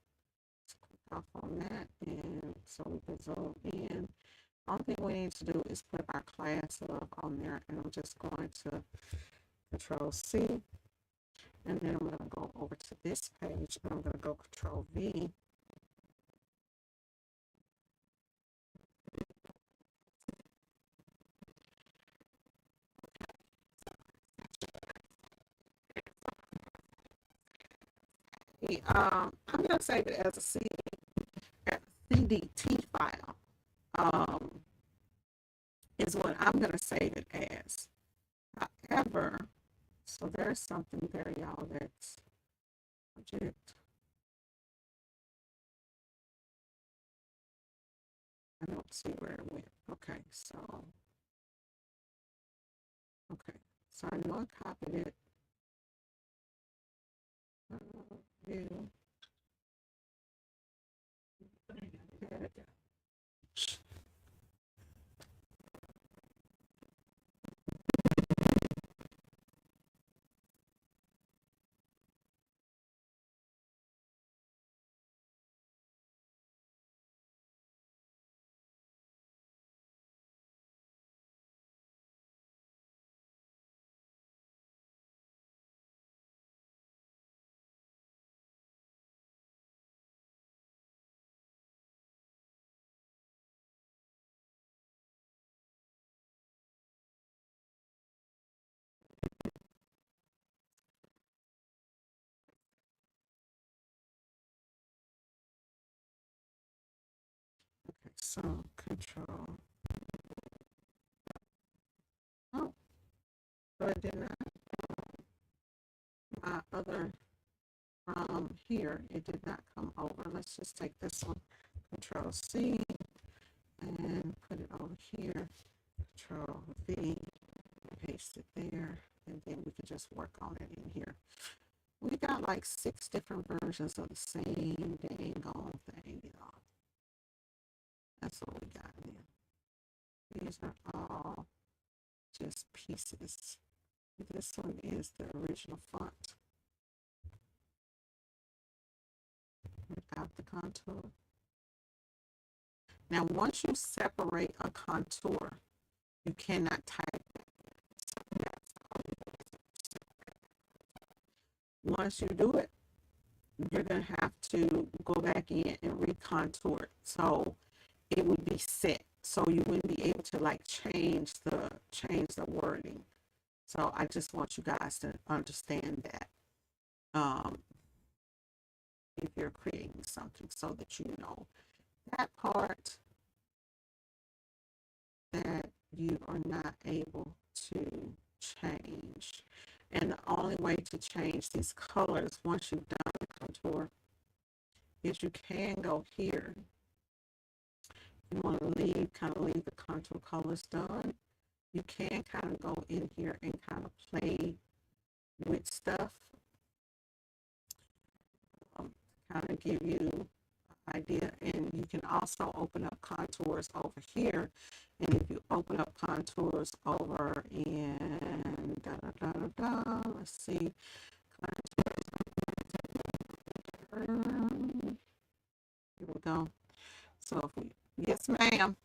Let's click off on that, and so we can zoom in. Only thing we need to do is put our class up on there, and I'm just going to Control C, and then I'm going to go over to this page, and I'm going to go Control V. I'm going to save it as a CDT file. Is what I'm going to save it as. However, so there's something there, y'all, that's project. I don't see where it went. Okay, so I know I copied it. View. Okay, so Control. Oh, but I did not. My other here, it did not come over. Let's just take this one, Control C, and put it over here. Control V, paste it there, and then we can just work on it in here. We got like 6 different versions of the same dang on thing, y'all. That's what we got there. These are all just pieces. This one is the original font without the contour. Now, once you separate a contour, you cannot type it. Once you do it, you're going to have to go back in and recontour it. So it would be set. So you wouldn't be able to like change the wording. So I just want you guys to understand that if you're creating something, so that you know that part that you are not able to change. And the only way to change these colors once you've done the contour is you can go here. You want to kind of leave the contour colors done. You can kind of go in here and kind of play with stuff. Kind of give you an idea. And you can also open up contours over here. And if you open up contours over in let's see. Here we go. So if we, yes ma'am.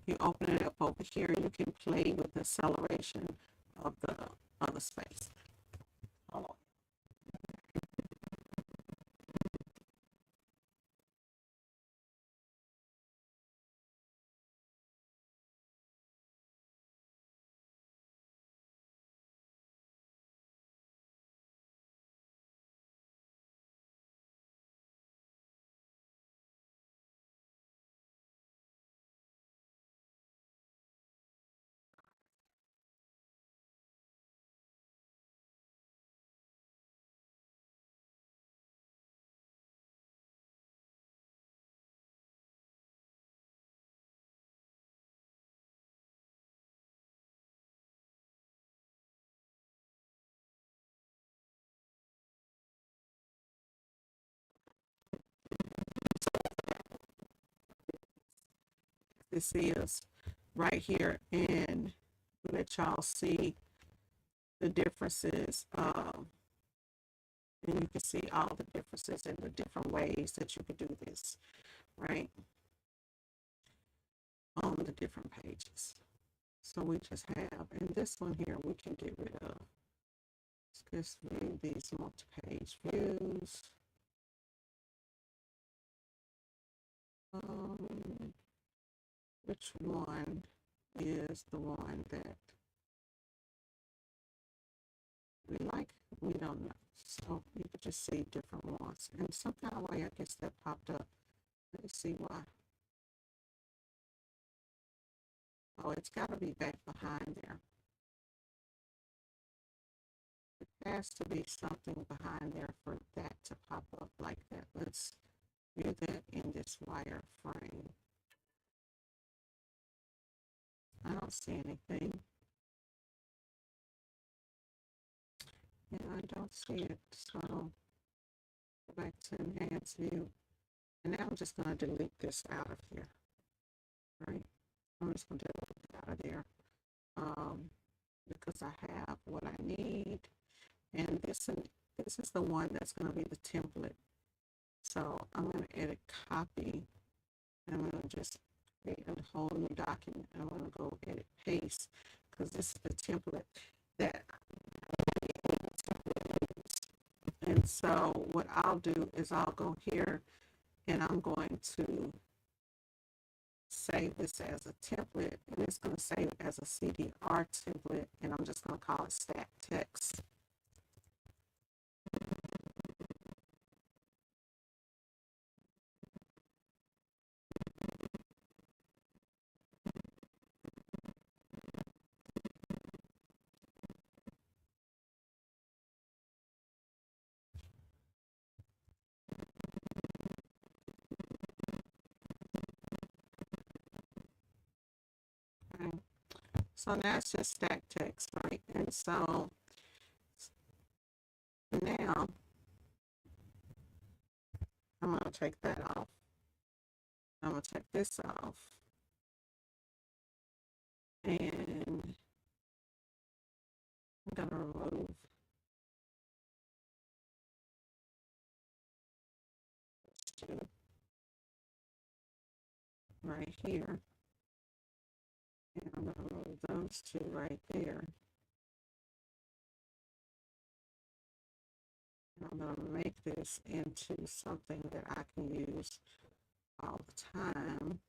You open it up over here, you can play with the acceleration of the space. Hold on. this is right here and let y'all see the differences. And you can see all the differences and the different ways that you could do this, right? On the different pages. So we just have, and this one here we can get rid of. Let's just view these multi-page views. Which one is the one that we like? We don't know. So you could just see different ones. And some kind of way, I guess that popped up. Let's see why. Oh, it's got to be back behind there. It has to be something behind there for that to pop up like that. Let's view that in this wireframe. I don't see anything. Yeah, I don't see it. So go back to enhance view. And now I'm just going to delete this out of here. Right? I'm just going to delete it out of there. Because I have what I need. And this is the one that's going to be the template. So I'm going to edit copy. And I'm going to just create a whole new document. I'm going to go edit paste because this is the template that and so what I'll do is I'll go here and I'm going to save this as a template and it's going to save it as a CDR template and I'm just going to call it stat text. Okay. So now it's just stat text, right? And so now I'm going to take that off. I'm going to take this off. And I'm going to remove right here. And I'm going to remove those two right there. And I'm going to make this into something that I can use all the time.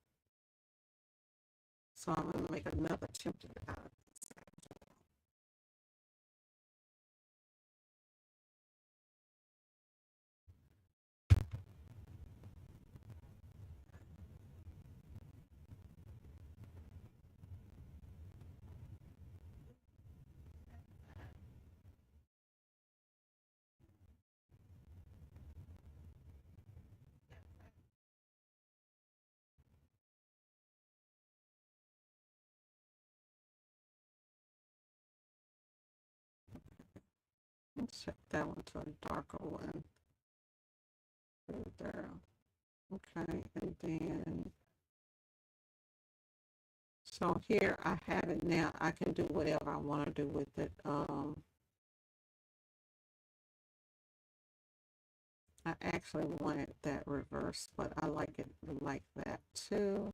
So I'm going to make another template out of this. Let's check that one to a darker one. There. Okay, and then so here I have it now. I can do whatever I want to do with it. I actually wanted that reverse, but I like it like that too.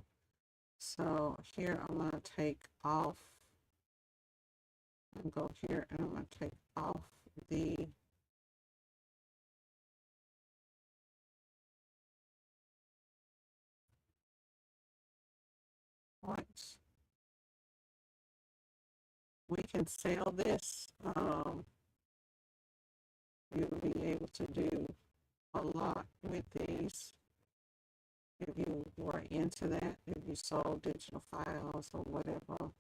So here I'm going to take off and go here and I'm going to take off the points. We can sell this. You'll be able to do a lot with these if you were into that, if you sold digital files or whatever.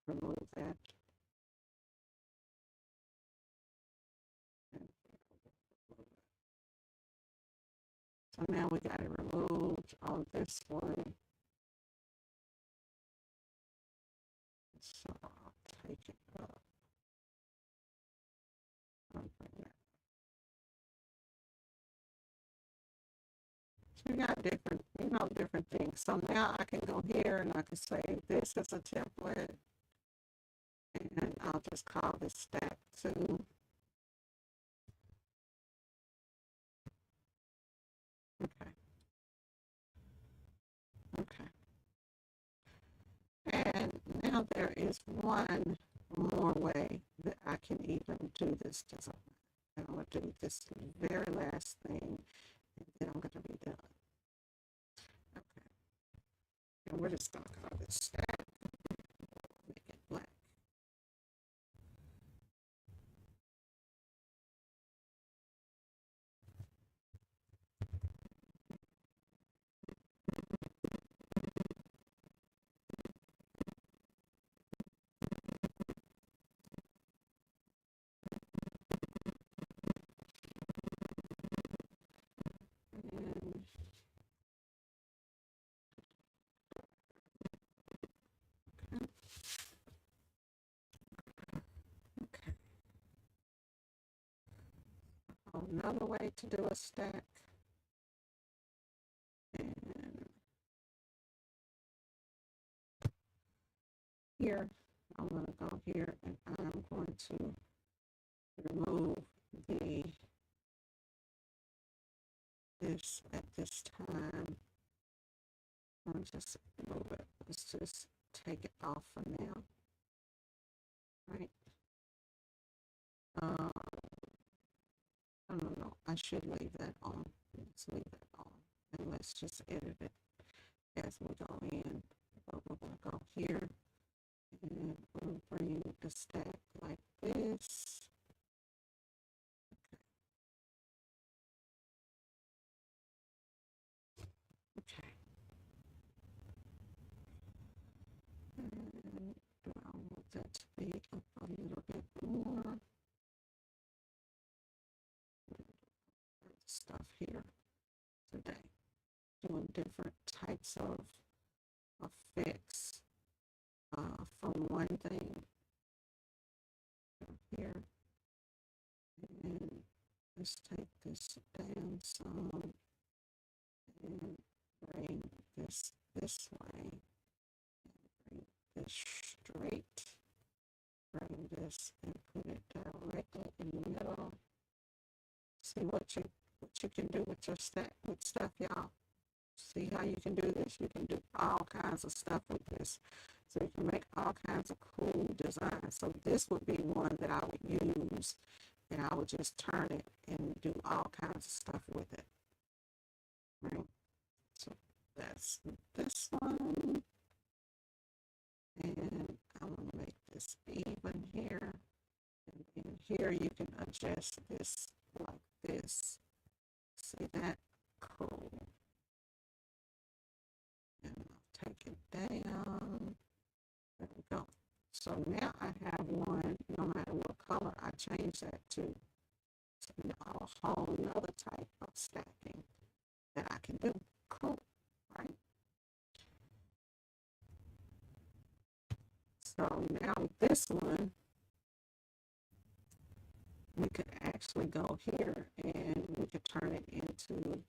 Remove that. So now we got it removed on this one. So I'll take it up. you got different, different things. So now I can go here and I can say this is a template, and I'll just call this stack 2. Okay. Okay. And now there is one more way that I can even do this design. And I'm going to do this very last thing, and then I'm going to be done. Okay. And we're just going to call this stack, make it black. And okay. Another way to do a stack. And here, I'm going to go here and I'm going to remove this at this time. I'll just remove it. Let's just take it off for now. Right? No, I should leave that on. Let's leave that on. And let's just edit it as we go in. But we're going to go here and we'll bring the stack like this. Okay. And do I want that to be up a little bit more? Stuff here today. Doing different types of effects from one thing here. And let's take this down some and bring this way. And bring this straight. Bring this and put it directly in the middle. See what you can do with your stack with stuff, y'all. See how you can do this? You can do all kinds of stuff with this. So you can make all kinds of cool designs. So this would be one that I would use, and I would just turn it and do all kinds of stuff with it. Right? So that's this one. And I'm going to make this even here. And in here you can adjust this like this. See that? Cool. And I'll take it down. There we go. So now I have one, no matter what color I change that to. So now a whole nother type of stacking that I can do. Cool, right? So now this one, we could actually go here and we could turn it into an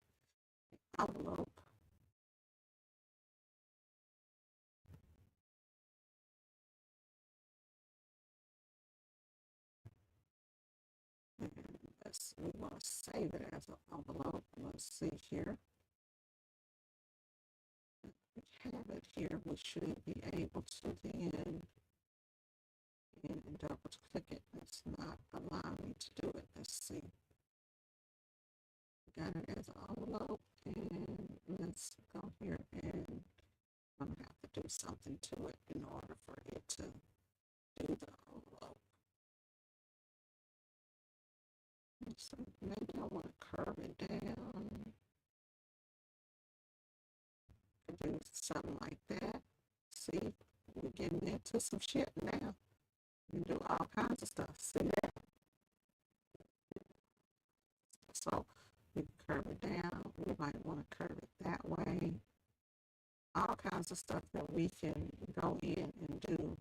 envelope. And we want to save it as an envelope. Let's see here. We have it here. We should be able to then and double click it. It's not allowing me to do it. Let's see. Got it as an envelope, and let's go here and I'm gonna have to do something to it in order for it to do the envelope. So maybe I want to curve it down. Do something like that. See, we're getting into some shit now. You can do all kinds of stuff. See that? So we can curve it down. We might want to curve it that way. All kinds of stuff that we can go in and do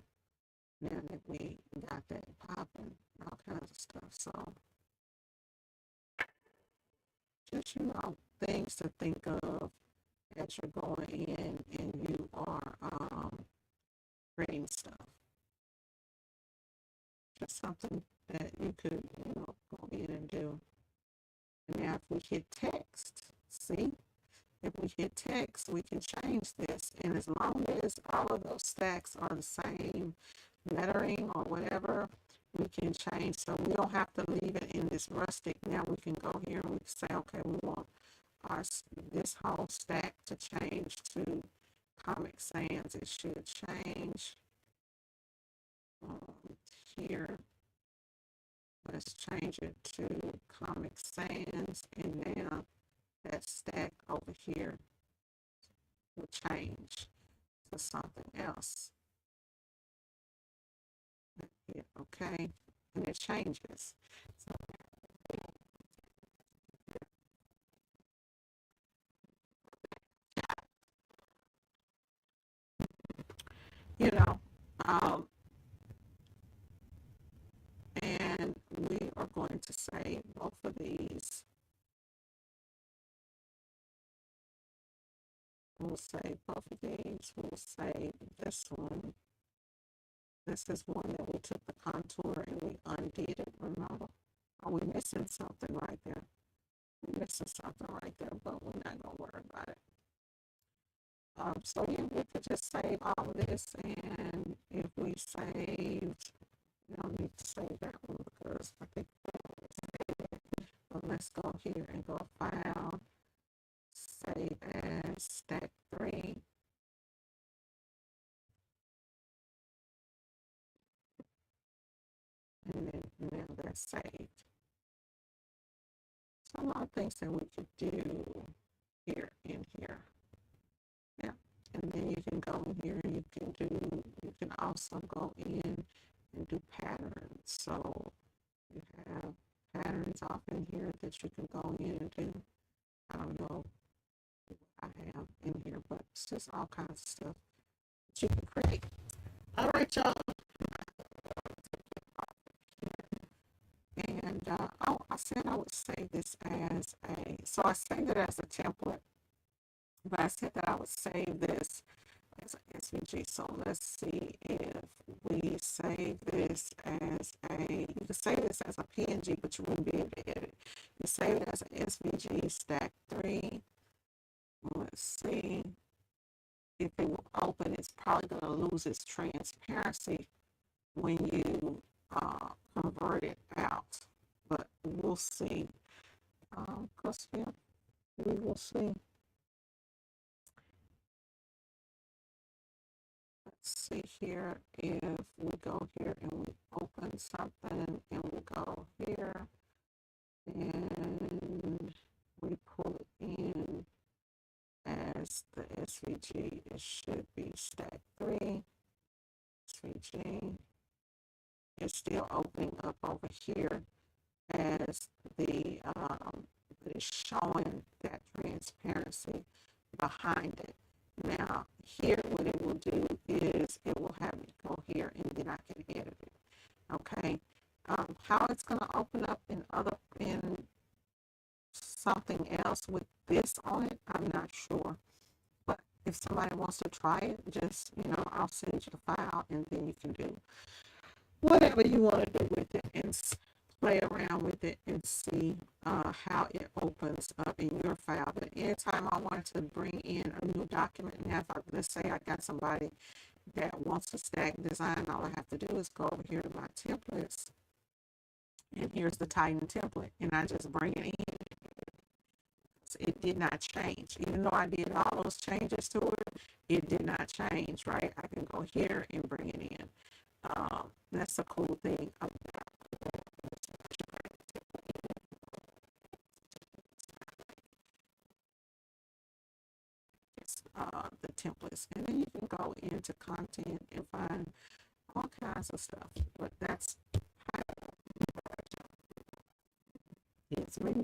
now that we got that popping. All kinds of stuff. So just, things things to think of as you're going in and you are creating stuff. Just something that you could, go in and do. And now if we hit text, see? If we hit text, we can change this. And as long as all of those stacks are the same lettering or whatever, we can change. So we don't have to leave it in this rustic. Now we can go here and we can say, okay, we want this whole stack to change to Comic Sans. It should change here. Let's change it to Comic Sans, and now that stack over here will change to something else. Hit OK, and it changes. So, you know, and we are going to save both of these. We'll save both of these. We'll save this one. This is one that we took the contour and we undid it, remember? Are we missing something right there? We're missing something right there, but we're not going to worry about it. So yeah, we could just save all of this, and if we saved, we don't need to save that one because I think but let's go here and go File, Save as Stack 3. And then now that's saved. So a lot of things that we could do here in here. Yeah. And then you can go in here and you can also go in and do patterns. So you have patterns off in here that you can go in and do. I don't know what I have in here, but it's just all kinds of stuff that you can create. All right, y'all. And I said I would save this as so I saved it as a template, but I said that I would save this as an SVG. So let's see if we save this as you can save this as a PNG, but you wouldn't be able to edit. You save it as an SVG stack 3. Let's see if it will open. It's probably going to lose its transparency when you convert it out, but we'll see. Because yeah, we will see. Let's see here if we go here and we open something and we go here and we pull it in as the SVG. It should be stack 3 SVG. It's still opening up over here as it's showing that transparency behind it. Now here what it will do is it will have me go here and then I can edit it. Okay. How it's going to open up in something else with this on it, I'm not sure. But if somebody wants to try it, just I'll send you the file and then you can do whatever you want to do with it and play around with it and see how it opens up in your file. But anytime I want to bring in a new document, now let's say I got somebody that wants to stack design, all I have to do is go over here to my templates, and here's the Titan template, and I just bring it in. It did not change. Even though I did all those changes to it did not change, right? I can go here and bring it in. That's a cool thing about the templates. And then you can go into content and find all kinds of stuff. But that's how it's been